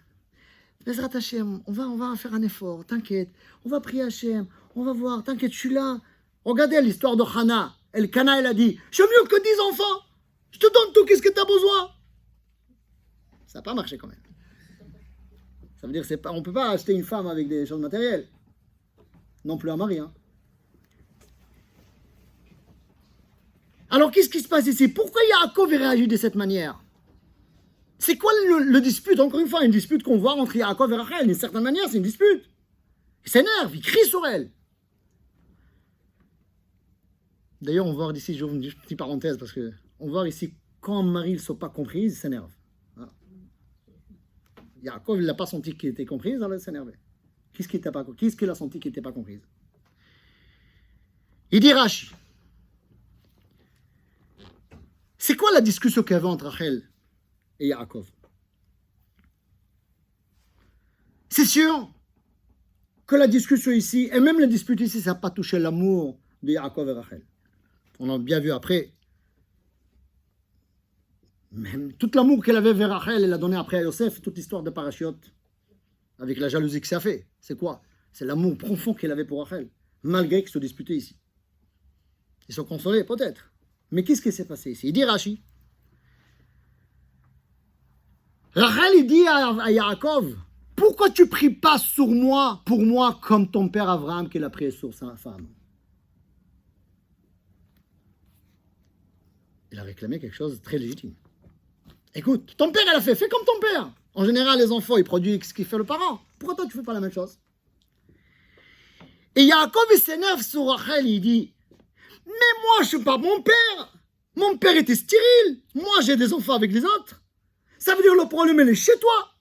Bezrat Hashem, on va faire un effort, t'inquiète. On va prier Hashem, on va voir, t'inquiète, je suis là. Regardez l'histoire de Hana. Elkana, elle a dit, je suis mieux que 10 enfants. Je te donne tout, qu'est-ce que tu as besoin? Ça n'a pas marché quand même. Ça veut dire on ne peut pas acheter une femme avec des choses matérielles. Non plus un mari. Hein. Alors qu'est-ce qui se passe ici? Pourquoi Yaakov réagit de cette manière? C'est quoi le dispute? Encore une fois, une dispute qu'on voit entre Yaakov et Rachel. D'une certaine manière, c'est une dispute. Il s'énerve, il crie sur elle. D'ailleurs, on va voir d'ici, j'ouvre une petite parenthèse, parce que on va voir ici, quand un mari ne soit pas compris, il s'énerve. Yaakov, il n'a pas senti qu'il était compris, alors il s'énervait. Qu'est-ce qu'il a senti qu'il n'était pas compris? Il dit Rashi. C'est quoi la discussion qu'il y avait entre Rachel et Yaakov? C'est sûr que la discussion ici, et même la dispute ici, ça n'a pas touché l'amour de Yaakov et Rachel. On a bien vu après. Même tout l'amour qu'elle avait vers Rachel, elle a donné après à Yosef, toute l'histoire de Parachiote, avec la jalousie que ça fait. C'est quoi? C'est l'amour profond qu'elle avait pour Rachel, malgré qu'ils se disputaient ici. Ils sont consolés, peut-être. Mais qu'est-ce qui s'est passé ici? Il dit Rashi. Rachel, il dit à Yaakov, pourquoi tu pries pas sur moi, pour moi, comme ton père Abraham qu'il a prié sur sa femme? Il a réclamé quelque chose de très légitime. Écoute, ton père, elle a fais comme ton père. En général, les enfants, ils produisent ce qu'il fait le parent. Pourquoi toi, tu ne fais pas la même chose? Et Yaakov, il s'énerve sur Rachel, il dit, mais moi, je ne suis pas mon père. Mon père était stérile. Moi, j'ai des enfants avec les autres. Ça veut dire le problème, il est chez toi.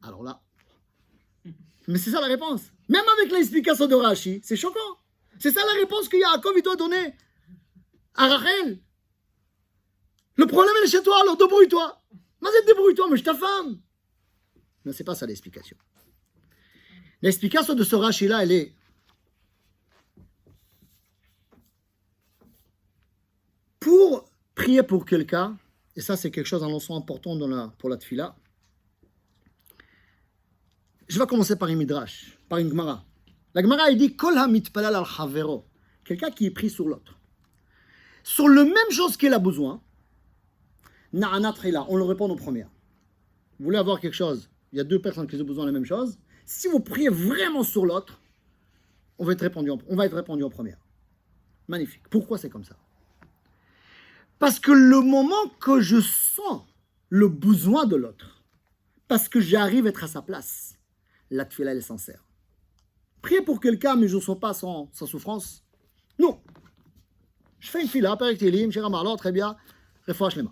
Alors là, mais c'est ça la réponse. Même avec l'explication de Rashi, c'est choquant. C'est ça la réponse que Yaakov, il doit donner à Rachel. Le problème, il est chez toi, alors débrouille-toi. Vas-y, débrouille-toi, mais je suis ta femme. Mais c'est pas ça l'explication. L'explication de ce Rashi-là, elle est pour prier pour quelqu'un, et ça c'est quelque chose en leçon important pour la tfila. Je vais commencer par un midrash, par une gemara. La gemara, elle dit Kol ha-mitpalal al chavero, quelqu'un qui est pris sur l'autre. Sur le même chose qu'il a besoin, Na'anat Rila, on le répond aux premières. Vous voulez avoir quelque chose, il y a 2 personnes qui ont besoin de la même chose. Si vous priez vraiment sur l'autre, on va être répondu en première. Magnifique. Pourquoi c'est comme ça? Parce que le moment que je sens le besoin de l'autre, parce que j'arrive à être à sa place, la tefila elle est sincère. Prier pour quelqu'un, mais je ne sens pas sans souffrance. Non. Je fais une fila, Perek Tehillim, Shir Amarlo, très bien, Refoua Shlema.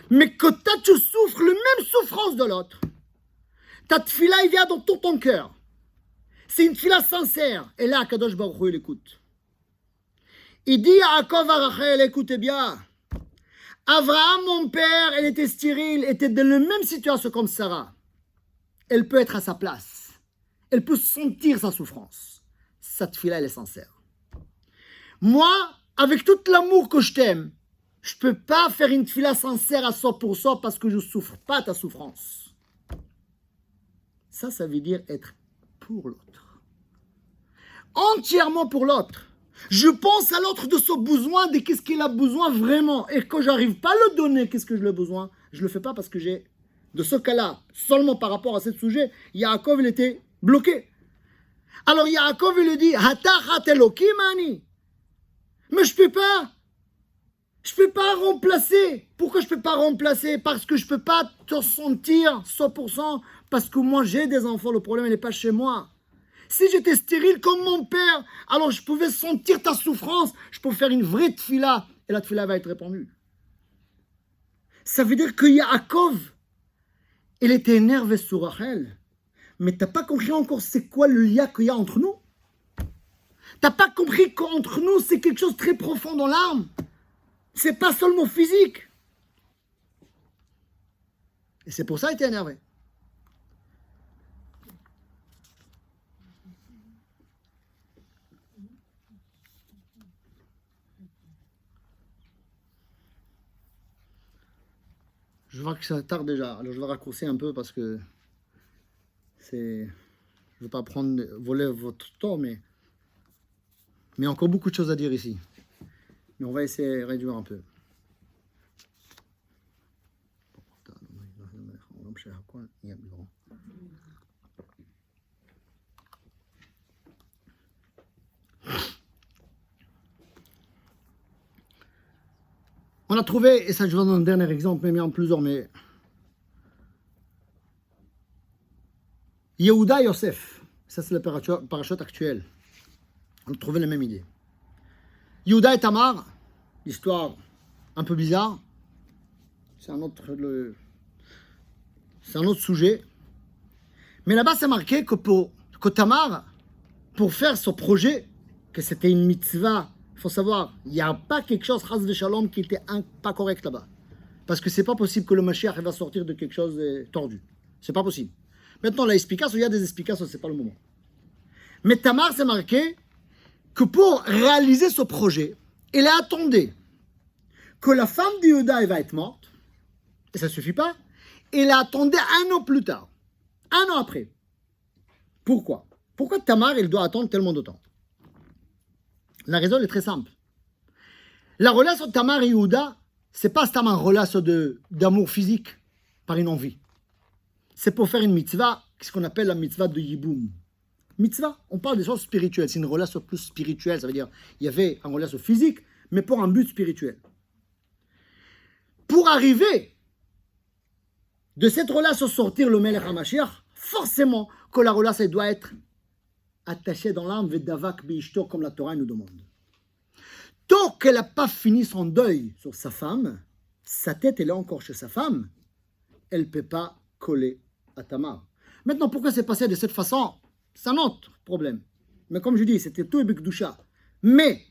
Mais que toi, tu souffres la même souffrance de l'autre, ta tfila, il vient dans tout ton cœur. C'est une tfila sincère. Et là, Kadosh Baruch Hu, il écoute. Il dit à Yaakov à Rachel, écoutez bien, Abraham, mon père, elle était stérile, était dans la même situation comme Sarah. Elle peut être à sa place. Elle peut sentir sa souffrance. Cette fille-là, elle est sincère. Moi, avec tout l'amour que je t'aime, je ne peux pas faire une fille-là sincère à 100% parce que je ne souffre pas ta souffrance. Ça veut dire être pour l'autre. Entièrement pour l'autre. Je pense à l'autre de son besoin, de qu'est-ce qu'il a besoin vraiment. Et quand je n'arrive pas à le donner, qu'est-ce que je ai besoin, je ne le fais pas parce que j'ai, de ce cas-là, seulement par rapport à ce sujet, Yaakov, il était bloqué. Alors Yaakov, il lui dit, Hatachat Elokim ani. Mais je ne peux pas. Je ne peux pas remplacer. Pourquoi je ne peux pas remplacer? Parce que je ne peux pas te sentir 100%. Parce que moi, j'ai des enfants. Le problème, il n'est pas chez moi. Si j'étais stérile comme mon père, alors je pouvais sentir ta souffrance. Je peux faire une vraie tfila. Et la tfila va être répandue. Ça veut dire que Yaakov, il était énervé sur Rachel. Mais tu n'as pas compris encore c'est quoi le lien qu'il y a entre nous. Tu n'as pas compris qu'entre nous, c'est quelque chose de très profond dans l'âme. C'est pas seulement physique. Et c'est pour ça qu'il était énervé. Je vois que ça tarde déjà, alors je vais raccourcir un peu parce que c'est... Je ne veux pas voler votre temps, mais il y a encore beaucoup de choses à dire ici. Mais on va essayer de réduire un peu. On a trouvé, et ça je vais donner un dernier exemple, mais il y en a plusieurs, mais Yehuda et Yosef, ça c'est le parachute actuel. On a trouvé la même idée. Yehuda et Tamar, l'histoire un peu bizarre, c'est un autre sujet. Mais là-bas c'est marqué que Tamar, pour faire ce projet, que c'était une mitzvah. Il faut savoir, il n'y a pas quelque chose, Chas v'Shalom, qui était pas correct là-bas. Parce que c'est pas possible que le Mashiach va sortir de quelque chose de tordu. C'est pas possible. Maintenant, la explication, il y a des explications, c'est pas le moment. Mais Tamar, c'est marqué que pour réaliser ce projet, elle attendait que la femme de Yehuda va être morte, et ça ne suffit pas, elle attendait 1 an plus tard, 1 an après. Pourquoi? Pourquoi Tamar, elle doit attendre tellement de temps? La raison est très simple. La relation de Tamar et Yehuda, ce n'est pas seulement une relation d'amour physique par une envie. C'est pour faire une mitzvah, ce qu'on appelle la mitzvah de Yiboum. Mitzvah, on parle des choses spirituelles. C'est une relation plus spirituelle. Ça veut dire il y avait une relation physique, mais pour un but spirituel. Pour arriver de cette relation sortir le Melech HaMashiach, forcément que la relation doit être attachée dans l'âme, vedavak beishto, comme la Torah nous demande. Tant qu'elle n'a pas fini son deuil sur sa femme, sa tête elle est encore chez sa femme, elle ne peut pas coller à Tamar. Maintenant, pourquoi c'est passé de cette façon? C'est un autre problème. Mais comme je dis, c'était tout Bekdusha. Mais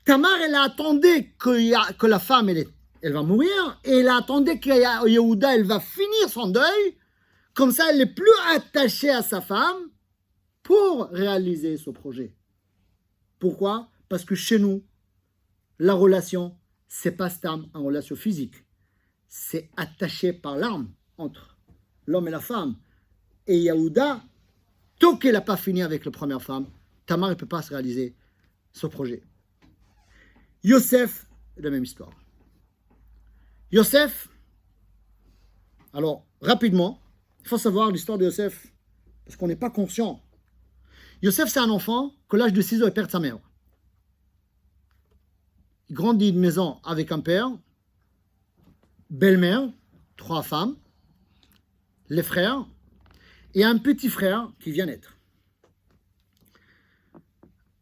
Tamar, elle attendait que la femme, elle va mourir, et elle attendait que Yehuda, elle va finir son deuil, comme ça, elle n'est plus attachée à sa femme pour réaliser ce projet. Pourquoi? Parce que chez nous, la relation, c'est pas stam en relation physique. C'est attaché par l'âme entre l'homme et la femme. Et Yehuda, tant qu'elle n'a pas fini avec la première femme, Tamar ne peut pas se réaliser ce projet. Yosef, la même histoire. Yosef, alors rapidement, il faut savoir l'histoire de Yosef, parce qu'on n'est pas conscient. Yosef, c'est un enfant que l'âge de 6 ans, il perd sa mère. Il grandit une maison avec un père, belle-mère, 3 femmes, les frères, et un petit frère qui vient naître.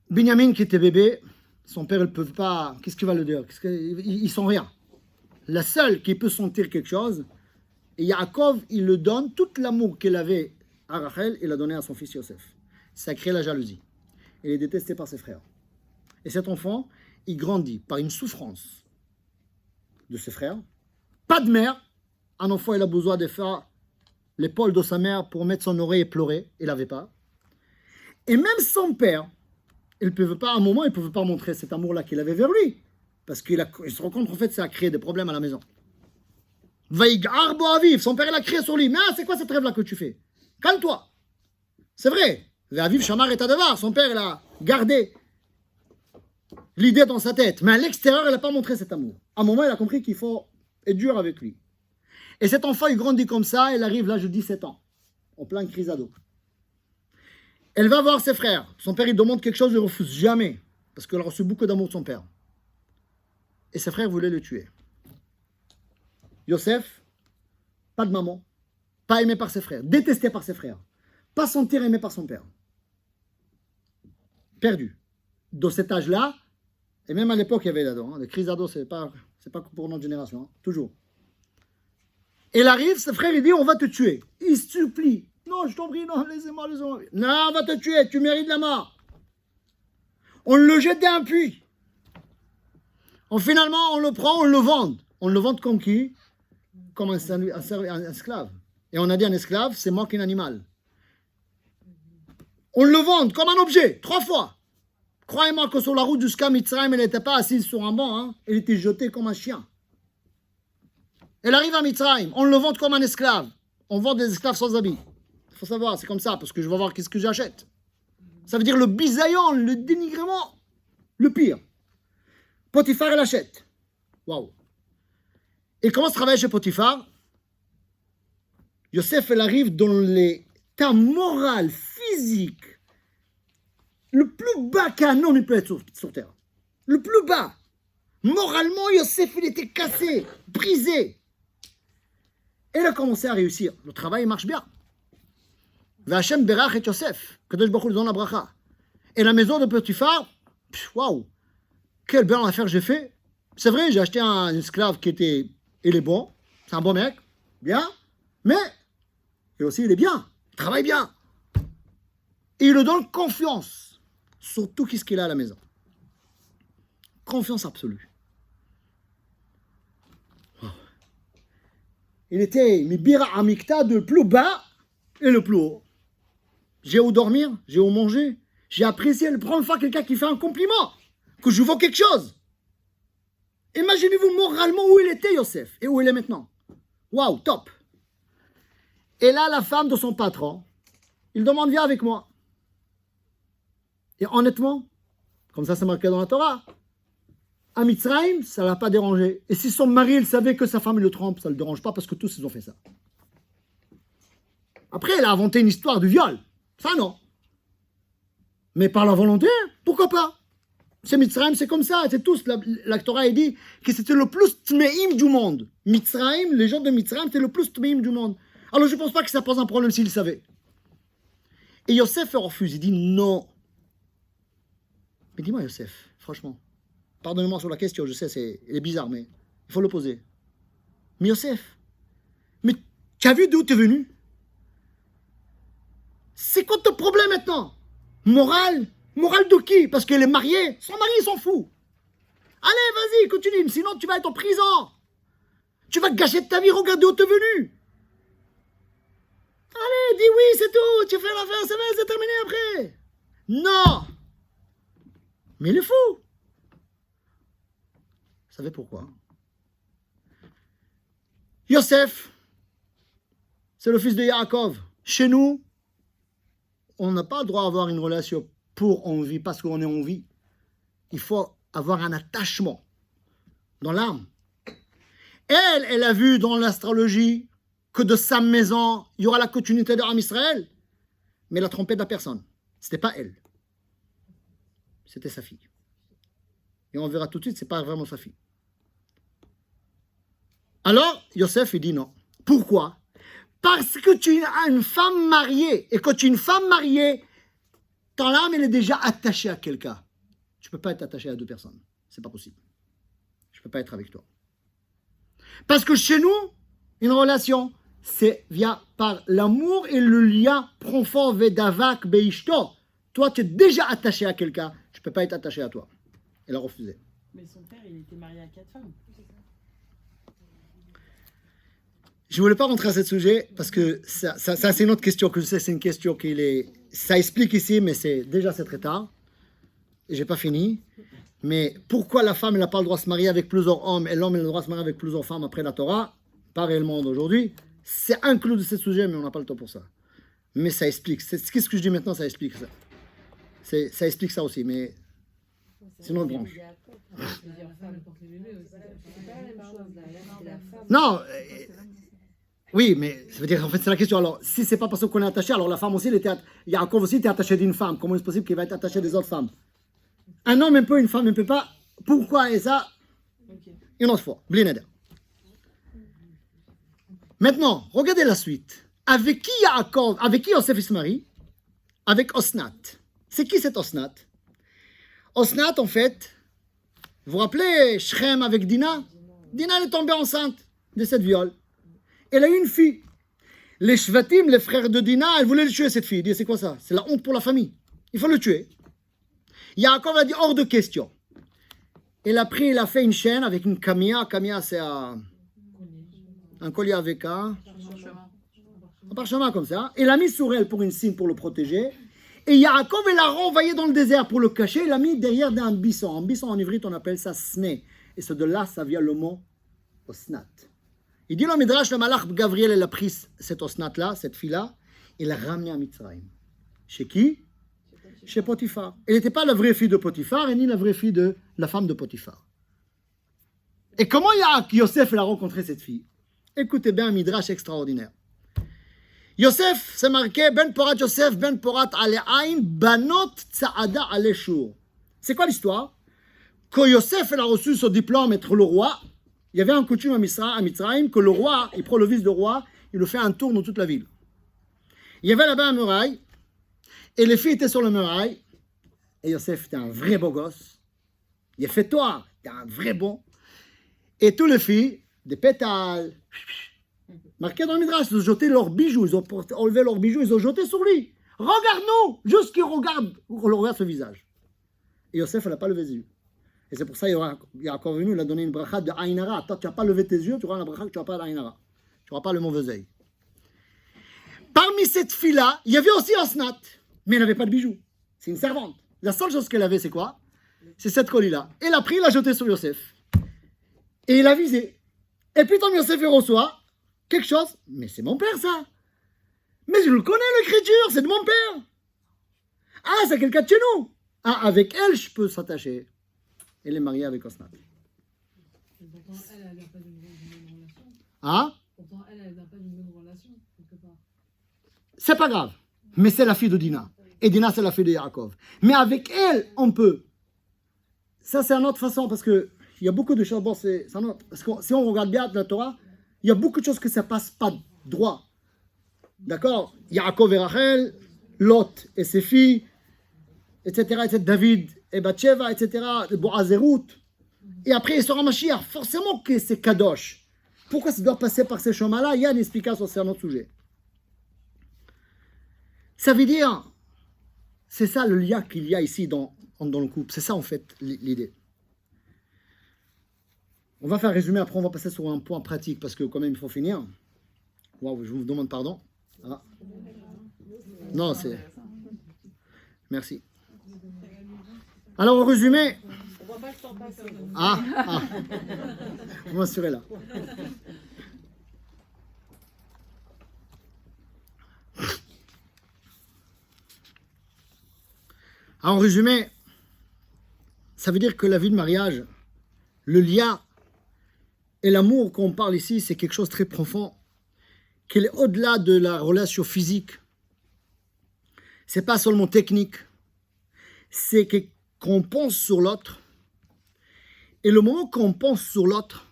Binyamin, qui était bébé, Son père, il ne peut pas. Qu'est-ce qu'il va le dire? Il sent rien. La seule qui peut sentir quelque chose, et Yaakov, il le donne, tout l'amour qu'il avait à Rachel, il l'a donné à son fils Yosef. Ça crée la jalousie. Il est détesté par ses frères. Et cet enfant, il grandit par une souffrance de ses frères. Pas de mère. Un enfant, il a besoin de faire l'épaule de sa mère pour mettre son oreille et pleurer. Il n'avait pas. Et même son père, il ne pouvait pas, à un moment, il ne pouvait pas montrer cet amour-là qu'il avait vers lui. Parce qu'il se rend compte, en fait, ça a créé des problèmes à la maison. Vaïgar bo aviv, son père, il a crié sur lui. Mais c'est quoi cette rêve-là que tu fais? Calme-toi. C'est vrai. Aviv Shamar et Tadavar, son père, il a gardé l'idée dans sa tête. Mais à l'extérieur, il n'a pas montré cet amour. À un moment, il a compris qu'il faut être dur avec lui. Et cet enfant, il grandit comme ça, il arrive l'âge de 17 ans, en plein crise ado. Elle va voir ses frères. Son père, il demande quelque chose, il refuse jamais. Parce qu'il a reçu beaucoup d'amour de son père. Et ses frères voulaient le tuer. Yosef, pas de maman, pas aimé par ses frères, détesté par ses frères, pas sentir aimé par son père. Perdu. Dans cet âge-là, et même à l'époque, il y avait là-dedans. Les crises d'ados, c'est pas pour notre génération, hein, toujours. Il arrive, ses frères, il dit, on va te tuer. Il supplie. Non, je t'en prie, non, laissez-moi. Non, on va te tuer, tu mérites la mort. On le jette d'un puits. Finalement, on le prend, on le vend. On le vend comme qui? Comme un esclave. Et on a dit un esclave, c'est moins qu'un animal. On le vend comme un objet, 3 fois. Croyez-moi que sur la route jusqu'à Mitzrayim, elle n'était pas assise sur un banc, hein. Elle était jetée comme un chien. Elle arrive à Mitzrayim, on le vend comme un esclave. On vend des esclaves sans habits. Il faut savoir, c'est comme ça, parce que je vais voir qu'est-ce que j'achète. Ça veut dire le bisaillon, le dénigrement, le pire. Potiphar, elle achète. Waouh. Il commence à travailler chez Potiphar. Yosef, elle arrive dans l'état moral, physique, le plus bas qu'un homme peut être sur terre. Le plus bas. Moralement, Yosef, il était cassé, brisé. Elle a commencé à réussir. Le travail marche bien. V'Hashem berach et Yosef. Kadosh Baruch Hu donne la bracha. Et la maison de Potiphar, waouh, quelle belle affaire j'ai fait. C'est vrai, j'ai acheté un esclave qui était, il est bon, c'est un bon mec, bien, mais, et aussi il est bien, il travaille bien. Et il lui donne confiance sur tout ce qu'il a à la maison. Confiance absolue. Wow. Il était Mibira Amikta de plus bas et le plus haut. J'ai où dormir, j'ai où manger, j'ai apprécié la première fois quelqu'un qui fait un compliment, que je vaux quelque chose. Imaginez-vous moralement où il était, Yosef, et où il est maintenant. Waouh, top. Et là, la femme de son patron, il demande, viens avec moi. Et honnêtement, comme ça c'est marqué dans la Torah, à Mitzrayim, ça ne l'a pas dérangé. Et si son mari, il savait que sa femme le trompe, ça ne le dérange pas parce que tous, ils ont fait ça. Après, elle a inventé une histoire du viol. Ça, non. Mais par la volonté, pourquoi pas? C'est Mitzrayim, c'est comme ça. C'est tous. La Torah a dit que c'était le plus tmeim du monde. Mitzrayim, les gens de Mitzrayim, c'était le plus tmeim du monde. Alors, je ne pense pas que ça pose un problème s'il savait. Et Yosef refuse. Il dit non. Mais dis-moi, Yosef, franchement, pardonnez-moi sur la question, je sais, elle est bizarre, mais il faut le poser. Mais Yosef, mais tu as vu d'où tu es venu? C'est quoi ton problème maintenant? Moral de qui? Parce qu'elle est mariée. Son mari, il s'en fout. Allez, vas-y, continue, sinon tu vas être en prison. Tu vas gâcher ta vie, regarde d'où tu es venu. Allez, dis oui, c'est tout, tu fais l'affaire, c'est vrai, c'est terminé après. Non. Mais il est fou. Vous savez pourquoi? Yosef, c'est le fils de Yaakov. Chez nous, on n'a pas le droit d'avoir une relation pour envie, parce qu'on est en vie. Il faut avoir un attachement dans l'âme. Elle a vu dans l'astrologie que de sa maison, il y aura la continuité de l'âme Israël, mais la trompée de la personne. Ce n'était pas elle. C'était sa fille. Et on verra tout de suite, ce n'est pas vraiment sa fille. Alors, Yosef, il dit non. Pourquoi? Parce que tu as une femme mariée. Et quand tu es une femme mariée, ton âme, elle est déjà attachée à quelqu'un. je ne peux pas être attaché à deux personnes. Ce n'est pas possible. Je ne peux pas être avec toi. Parce que chez nous, une relation, c'est vient par l'amour et le lien profond vedavak beishto. Toi, tu es déjà attaché à quelqu'un, je ne peux pas être attaché à toi. Elle a refusé. Mais son père, il était marié à 4 femmes. Je ne voulais pas rentrer à ce sujet parce que ça c'est une autre question que je sais, c'est une question qui est... Ça explique ici, mais c'est très tard. Et je n'ai pas fini. Mais pourquoi la femme n'a pas le droit de se marier avec plusieurs hommes et l'homme a le droit de se marier avec plusieurs femmes après la Torah? Pas réellement d'aujourd'hui. C'est inclus de ce sujet, mais on n'a pas le temps pour ça. Mais ça explique. Qu'est-ce que je dis maintenant? Ça explique ça. Ça explique ça aussi, mais c'est une autre branche. Non, oui, mais ça veut dire, en fait, c'est la question. Alors, si c'est pas parce qu'on est attaché, alors la femme aussi, Yaakov aussi était attaché d'une femme. Comment est-ce possible qu'il va être attaché des autres femmes? Un homme un peu, une femme ne peut pas. Pourquoi? Et ça, une autre fois. Blineder. Maintenant, regardez la suite. Avec qui Yaakov, avec qui Yosef se marie? Avec Osnat. C'est qui cette Osnat? Osnat, en fait, vous vous rappelez Shrem avec Dina? Dina, elle est tombée enceinte de cette viole. Elle a eu une fille. Les Shvatim, les frères de Dina, elle voulait le tuer, cette fille. Ils disaient, c'est quoi ça? C'est la honte pour la famille. Il faut le tuer. Yaakov a dit, hors de question. Il a pris, il a fait une chaîne avec une camia. Camia, c'est un collier avec un parchemin comme ça. Il l'a mis sur elle pour une signe, pour le protéger. Et Yaakov, il l'a renvoyé dans le désert pour le cacher. Il l'a mis derrière d'un buisson. Un buisson en ivrite, on appelle ça sné. Et c'est de là, ça vient le mot osnat. Il dit le Midrash, le Malach Gabriel, il a pris cette osnat-là, cette fille-là, il l'a ramenée à Mitzrayim. Chez qui? Chez Potiphar. Elle n'était pas la vraie fille de Potiphar, et ni la vraie fille de la femme de Potiphar. Et comment Yosef a rencontré cette fille? Écoutez bien un Midrash extraordinaire. Yosef, c'est marqué, Ben Porat Yosef, Ben Porat Ale'ain, Banot Tsa'ada Aleshur. C'est quoi l'histoire? Quand Yosef a reçu son diplôme être le roi, il y avait un coutume à Mitzrayim que le roi, il prend le vice de roi, il le fait un tour dans toute la ville. Il y avait là-bas un muraille, et les filles étaient sur le muraille, et Yosef était un vrai beau gosse. Il a fait toi, t'es un vrai bon. Et toutes les filles, des pétales, marqué dans le Midrash, ils ont jeté leurs bijoux, ils ont enlevé leurs bijoux, ils ont jeté sur lui. Regarde-nous, juste qu'il regarde ce visage. Et Yosef, elle n'a pas levé les yeux. Et c'est pour ça qu'il y a encore venu, il a donné une bracha de Aïnara. Attends, tu n'as pas levé tes yeux, tu auras la bracha que tu n'auras pas d'Aïnara. Tu n'auras pas le mauvais œil. Parmi cette fille-là, il y avait aussi Osnat, mais elle n'avait pas de bijoux. C'est une servante. La seule chose qu'elle avait, c'est quoi? C'est cette colis-là. Elle a pris, il l'a jeté sur Yosef. Et il a visé. Et puis, tant Yosef il reçoit quelque chose. Mais c'est mon père, ça. Mais je le connais, l'écriture, c'est de mon père. Ah, c'est quelqu'un de chez nous. Ah, avec elle, je peux s'attacher. Elle est mariée avec Osnat. Pourtant, elle n'a pas d'une bonne relation. Ah? Pourtant, elle n'a pas d'une bonne relation, quelque part. C'est pas grave. Mais c'est la fille de Dina. Et Dina, c'est la fille de Yaakov. Mais avec elle, on peut. Ça, c'est une autre façon, parce qu'il y a beaucoup de choses. Bon, c'est un autre. Parce que si on regarde bien la Torah, il y a beaucoup de choses que ça passe pas droit. D'accord? Yaakov et Rachel, Lot et ses filles, etc., etc. David et Bathsheba, etc., Boaz et Ruth. Et après, il sera Mashiach. Forcément que c'est Kadosh. Pourquoi ça doit passer par ces chemins-là? Il y a une explication sur un autre sujet. Ça veut dire, c'est ça le lien qu'il y a ici dans le couple. C'est ça, en fait, l'idée. On va faire un résumé, après on va passer sur un point pratique, parce que quand même, il faut finir. Waouh, je vous demande pardon. Ah. Non, c'est... Merci. Alors, en résumé... On voit pas le temps passer. Ah. Vous m'assurez là. Alors, en résumé, ça veut dire que la vie de mariage, le lien et l'amour qu'on parle ici, c'est quelque chose de très profond, qui est au-delà de la relation physique. C'est pas seulement technique, c'est qu'on pense sur l'autre. Et le moment qu'on pense sur l'autre,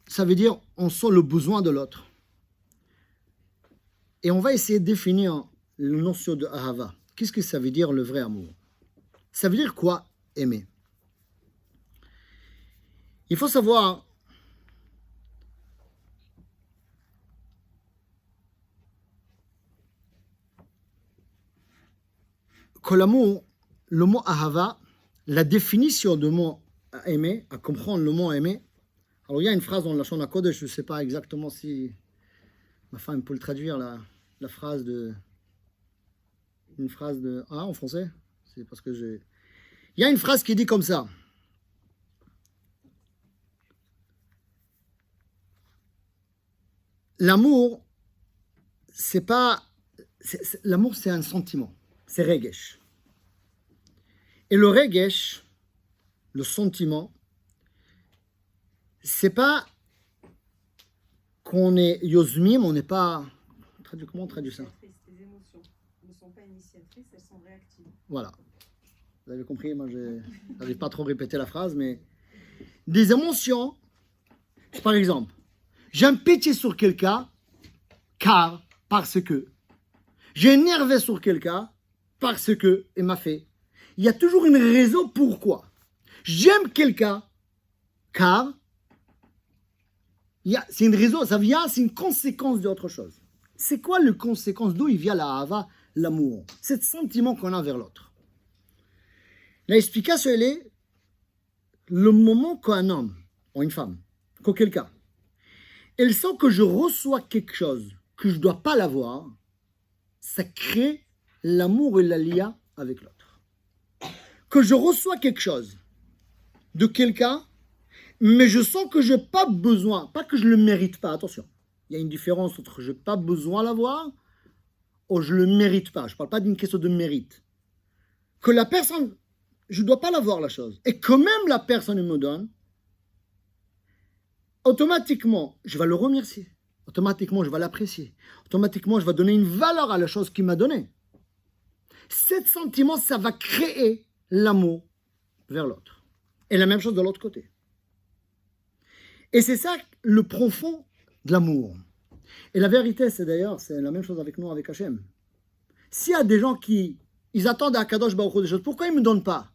ça veut dire on sent le besoin de l'autre. Et on va essayer de définir la notion de ahava. Qu'est-ce que ça veut dire le vrai amour? Ça veut dire quoi, aimer? Il faut savoir que l'amour, le mot ahava, la définition de mot aimer, à comprendre le mot aimer. Alors il y a une phrase dans la Lachon HaKodesh, je ne sais pas exactement si ma femme peut le traduire, la phrase de... Une phrase de... Ah, en français? C'est parce que j'ai... Il y a une phrase qui dit comme ça. L'amour, c'est pas... L'amour, c'est un sentiment. C'est regesh. Et le regesh, le sentiment, c'est pas qu'on est yosmim, on n'est pas... Comment on traduit ça? Les émotions ne sont pas initiatrices, elles sont réactives. Voilà. Vous avez compris, moi je n'arrive pas trop à répéter la phrase, mais... Des émotions, par exemple, j'ai un pitié sur quelqu'un, car, parce que. J'ai énervé sur quelqu'un, parce que, il m'a fait. Il y a toujours une raison pourquoi. J'aime quelqu'un, car, c'est une raison, ça vient, c'est une conséquence d'autre chose. C'est quoi la conséquence? D'où il vient la hava, l'amour? C'est le sentiment qu'on a vers l'autre. L'explication, elle est le moment qu'un homme, ou une femme, que quelqu'un, elle sent que je reçois quelque chose que je ne dois pas l'avoir, ça crée l'amour et la lia avec l'autre. Que je reçois quelque chose de quelqu'un, mais je sens que je n'ai pas besoin, pas que je ne le mérite pas, attention. Il y a une différence entre je n'ai pas besoin de l'avoir ou je ne le mérite pas. Je ne parle pas d'une question de mérite. Que la personne, je ne dois pas l'avoir la chose, et que même la personne me donne, automatiquement, je vais le remercier. Automatiquement, je vais l'apprécier. Automatiquement, je vais donner une valeur à la chose qu'il m'a donnée. Ce sentiment, ça va créer l'amour vers l'autre. Et la même chose de l'autre côté. Et c'est ça le profond de l'amour. Et la vérité, c'est d'ailleurs, c'est la même chose avec nous, avec Hachem. S'il y a des gens qui, ils attendent à Kadosh Baruch Hu des choses, pourquoi ils ne me donnent pas?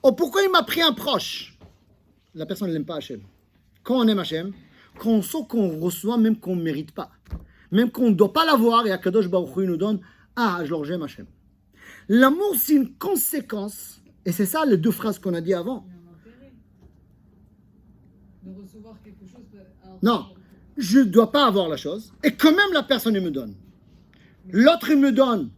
Ou pourquoi il m'a pris un proche? La personne n'aime pas Hachem. Quand on aime Hachem, quand on sent qu'on reçoit, même qu'on ne mérite pas, même qu'on ne doit pas l'avoir, et Akadosh Baruch Hu nous donne, ah, je leur j'aime Hachem. L'amour, c'est une conséquence, et c'est ça les deux phrases qu'on a dit avant. Il y a un intérêt de recevoir quelque chose. Non, je ne dois pas avoir la chose, et quand même la personne elle me donne. L'autre, il me donne,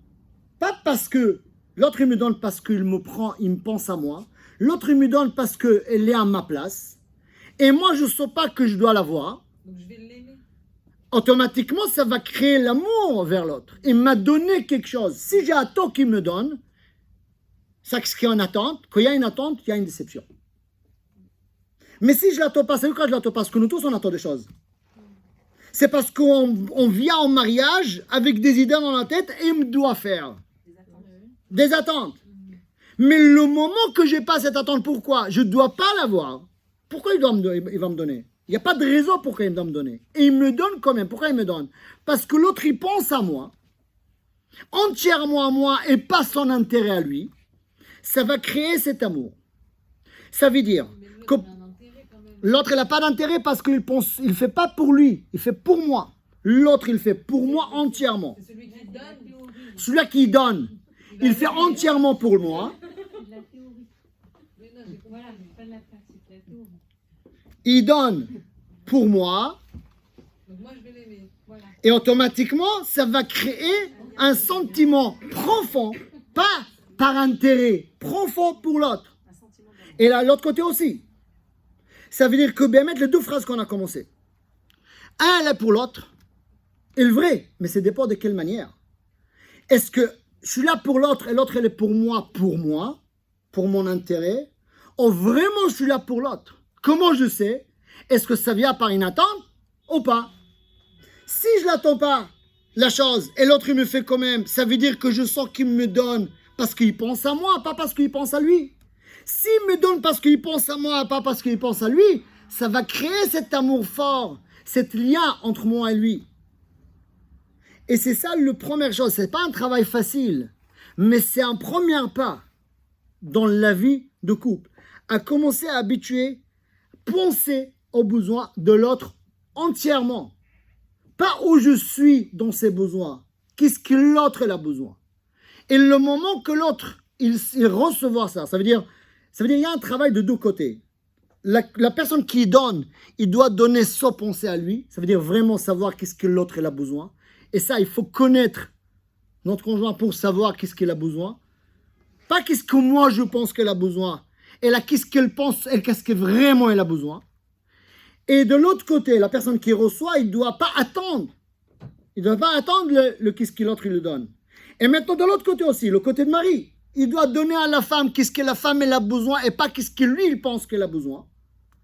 pas parce que, l'autre, il me donne parce qu'il me prend, il me pense à moi. L'autre, il me donne parce qu'elle est à ma place. Et moi, je ne sens pas que je dois l'avoir. Donc je vais l'aimer. Automatiquement, ça va créer l'amour vers l'autre. Il m'a donné quelque chose. Si j'ai attends qu'il me donne, ça crée une attente. Quand il y a une attente, il y a une déception. Mais si je ne l'attends pas, c'est pourquoi je ne l'attends pas? Parce que nous tous, on attend des choses. C'est parce qu'on vient en mariage avec des idées dans la tête et il me doit faire des attentes. Mais le moment que je n'ai pas cette attente, pourquoi? Je ne dois pas l'avoir. Pourquoi il va me donner? Il n'y a pas de raison pourquoi il doit me donner. Et il me donne quand même. Pourquoi il me donne? Parce que l'autre, il pense à moi, entièrement à moi, et pas son intérêt à lui. Ça va créer cet amour. Ça veut dire que l'autre, il n'a pas d'intérêt parce qu'il pense, il ne fait pas pour lui, il fait pour moi. L'autre, il fait pour moi entièrement. C'est celui qui donne. Celui-là qui donne, il fait entièrement pour moi. La théorie. Mais non, j'ai voilà, mais pas de la pratique, la théorie. Il donne pour moi. Donc moi, je vais l'aimer. Voilà. Et automatiquement, ça va créer un sentiment profond, pas par intérêt, profond pour l'autre. Et là, l'autre côté aussi. Ça veut dire que bien mettre les deux phrases qu'on a commencé. Un là pour l'autre, est le vrai, mais ça dépend de quelle manière. Est-ce que je suis là pour l'autre et l'autre elle est pour moi, pour mon intérêt, ou vraiment je suis là pour l'autre? Comment je sais? Est-ce que ça vient par une attente ou pas? Si je ne l'attends pas, la chose, et l'autre il me fait quand même, ça veut dire que je sens qu'il me donne parce qu'il pense à moi, pas parce qu'il pense à lui. S'il me donne parce qu'il pense à moi, pas parce qu'il pense à lui, ça va créer cet amour fort, cet lien entre moi et lui. Et c'est ça la première chose. Ce n'est pas un travail facile, mais c'est un premier pas. dans la vie de couple, à commencer à habituer, penser aux besoins de l'autre entièrement. Pas où je suis dans ses besoins, qu'est-ce que l'autre a besoin. Et le moment que l'autre, il recevoir ça, ça veut dire il y a un travail de deux côtés. La personne qui donne, il doit donner sans penser à lui. Ça veut dire vraiment savoir qu'est-ce que l'autre a besoin. Et ça, il faut connaître notre conjoint pour savoir qu'est-ce qu'il a besoin. Pas qu'est-ce que moi je pense qu'elle a besoin. Et là, qu'est-ce qu'elle pense et qu'est-ce que vraiment elle a besoin. Et de l'autre côté, la personne qui reçoit, il ne doit pas attendre. Il ne doit pas attendre le qu'est-ce que l'autre lui donne. Et maintenant, de l'autre côté aussi, le côté de Marie, il doit donner à la femme qu'est-ce que la femme elle a besoin et pas qu'est-ce que lui il pense qu'elle a besoin.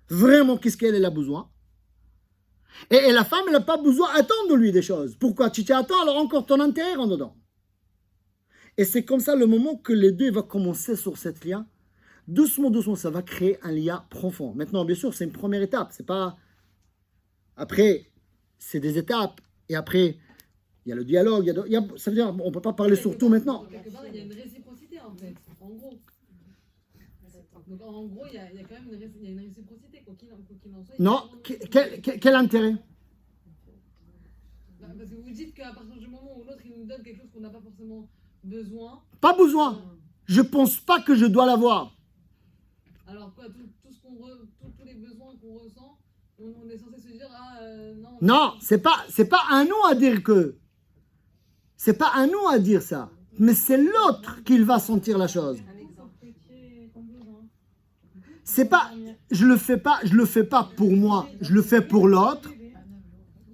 Vraiment, qu'est-ce qu'elle a besoin. Et la femme, elle n'a pas besoin d'attendre de lui des choses. Pourquoi tu t'attends alors encore ton intérêt en dedans. Et c'est comme ça le moment que les deux vont commencer sur cette lien. Doucement, doucement, ça va créer un lien profond. Maintenant, bien sûr, c'est une première étape. C'est pas... Après, c'est des étapes. Et après, il y a le dialogue. Ça veut dire on ne peut pas parler sur tout maintenant. Quelque part, il y a une réciprocité en fait, en gros. Donc en gros, il y a quand même une réciprocité, quoi qu'il en soit. Non, quel intérêt? Parce que vous dites qu'à partir du moment où l'autre il nous donne quelque chose qu'on n'a pas forcément besoin. Pas besoin. Je ne pense pas que je dois l'avoir. Alors quoi, tous les besoins qu'on ressent, on est censé se dire non. Non, c'est pas à nous à dire que. C'est pas à nous à dire ça. Mais c'est l'autre qui va sentir la chose. C'est pas, je le fais pas pour moi, je le fais pour l'autre.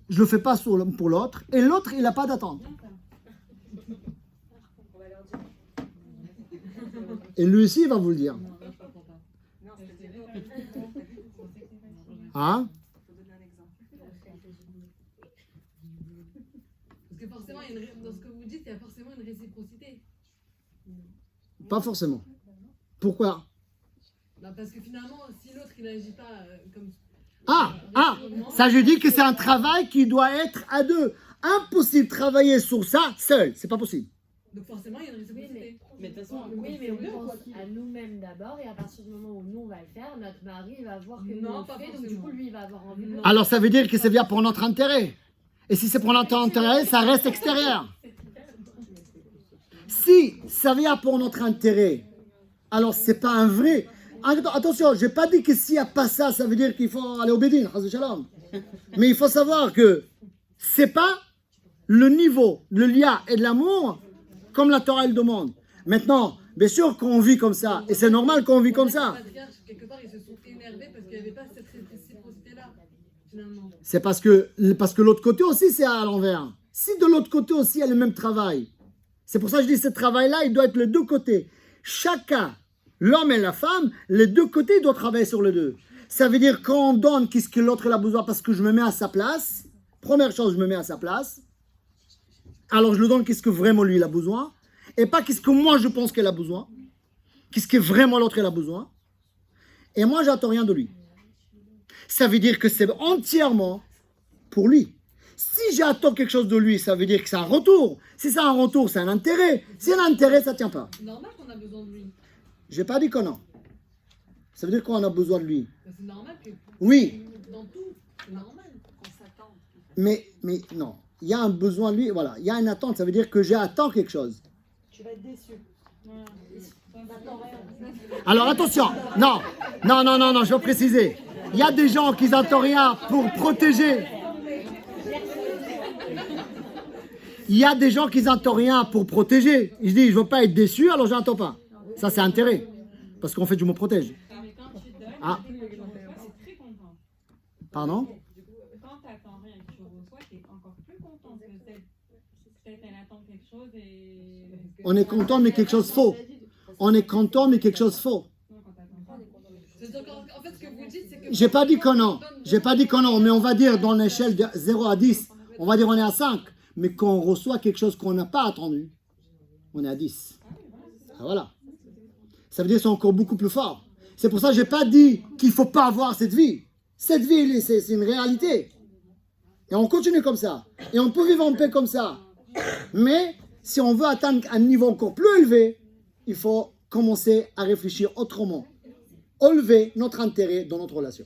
Je le fais pas pour l'autre. Et l'autre, il n'a pas d'attente. Et lui aussi, il va vous le dire. Hein? Parce que forcément, dans ce que vous dites, il y a forcément une réciprocité. Pas forcément. Pourquoi? Parce que finalement, si l'autre il n'agit pas comme... Ça je dis que c'est un travail qui doit être à deux. Impossible de travailler sur ça seul, c'est pas possible. Donc forcément, il y a une réciprocité. Mais de toute façon, on pense à nous-mêmes d'abord, et à partir du moment où nous on va le faire, notre mari va voir que nous on le fait, donc du coup lui il va avoir envie de le faire. Alors ça veut dire que c'est bien pour notre intérêt. Et si c'est pour notre intérêt, ça reste extérieur. Si ça vient pour notre intérêt, alors c'est pas un vrai... Attention, je n'ai pas dit que s'il n'y a pas ça, ça veut dire qu'il faut aller au Bédine. Mais il faut savoir que ce n'est pas le niveau, le lien et de l'amour comme la Torah le demande. Maintenant, bien sûr qu'on vit comme ça. Et c'est normal qu'on vit comme ça. Quelque part, ils se sont énervés parce qu'il n'y avait pas cette réciprocité-là, finalement. C'est parce que l'autre côté aussi, c'est à l'envers. Si de l'autre côté aussi, il y a le même travail. C'est pour ça que je dis que ce travail-là, il doit être les deux côtés. Chacun. L'homme et la femme, les deux côtés, ils doivent travailler sur les deux. Ça veut dire quand on donne qu'est-ce que l'autre a besoin parce que je me mets à sa place. Première chose, je me mets à sa place. Alors je lui donne qu'est-ce que vraiment lui il a besoin. Et pas qu'est-ce que moi je pense qu'elle a besoin. Qu'est-ce que vraiment l'autre il a besoin. Et moi, j'attends rien de lui. Ça veut dire que c'est entièrement pour lui. Si j'attends quelque chose de lui, ça veut dire que c'est un retour. Si c'est un retour, c'est un intérêt. Si c'est un intérêt, ça ne tient pas. C'est normal qu'on a besoin de lui. Je n'ai pas dit que non. Ça veut dire qu'on a besoin de lui. C'est normal que... Oui. Dans tout, c'est normal. Qu'on s'attend. Mais non. Il y a un besoin de lui. Voilà. Il y a une attente. Ça veut dire que j'attends quelque chose. Tu vas être déçu. Alors attention. Non. Je veux préciser. Il y a des gens qui n'attendent rien pour protéger. Il y a des gens qui n'attendent rien pour protéger. Ils se disent, je ne veux pas être déçu, alors je n'attends pas. Ça, c'est intérêt. Parce qu'en fait, je me protège. Mais quand tu donnes, c'est très content. Pardon? Quand tu n'attends rien et que tu reçois, tu es encore plus content. Parce que peut-être elle attend quelque chose et... On est content, mais quelque chose faux. On est content, mais quelque chose faux. C'est-à-dire qu'en fait, ce que vous dites, c'est que... J'ai pas dit que non. J'ai pas dit que non. Mais on va dire dans l'échelle de 0 à 10, on va dire on est à 5. Mais quand on reçoit quelque chose qu'on n'a pas attendu, on est à 10. Ah, voilà. Ça veut dire que c'est encore beaucoup plus fort. C'est pour ça que je n'ai pas dit qu'il ne faut pas avoir cette vie. Cette vie, c'est une réalité. Et on continue comme ça. Et on peut vivre en paix comme ça. Mais si on veut atteindre un niveau encore plus élevé, il faut commencer à réfléchir autrement, enlever notre intérêt dans notre relation.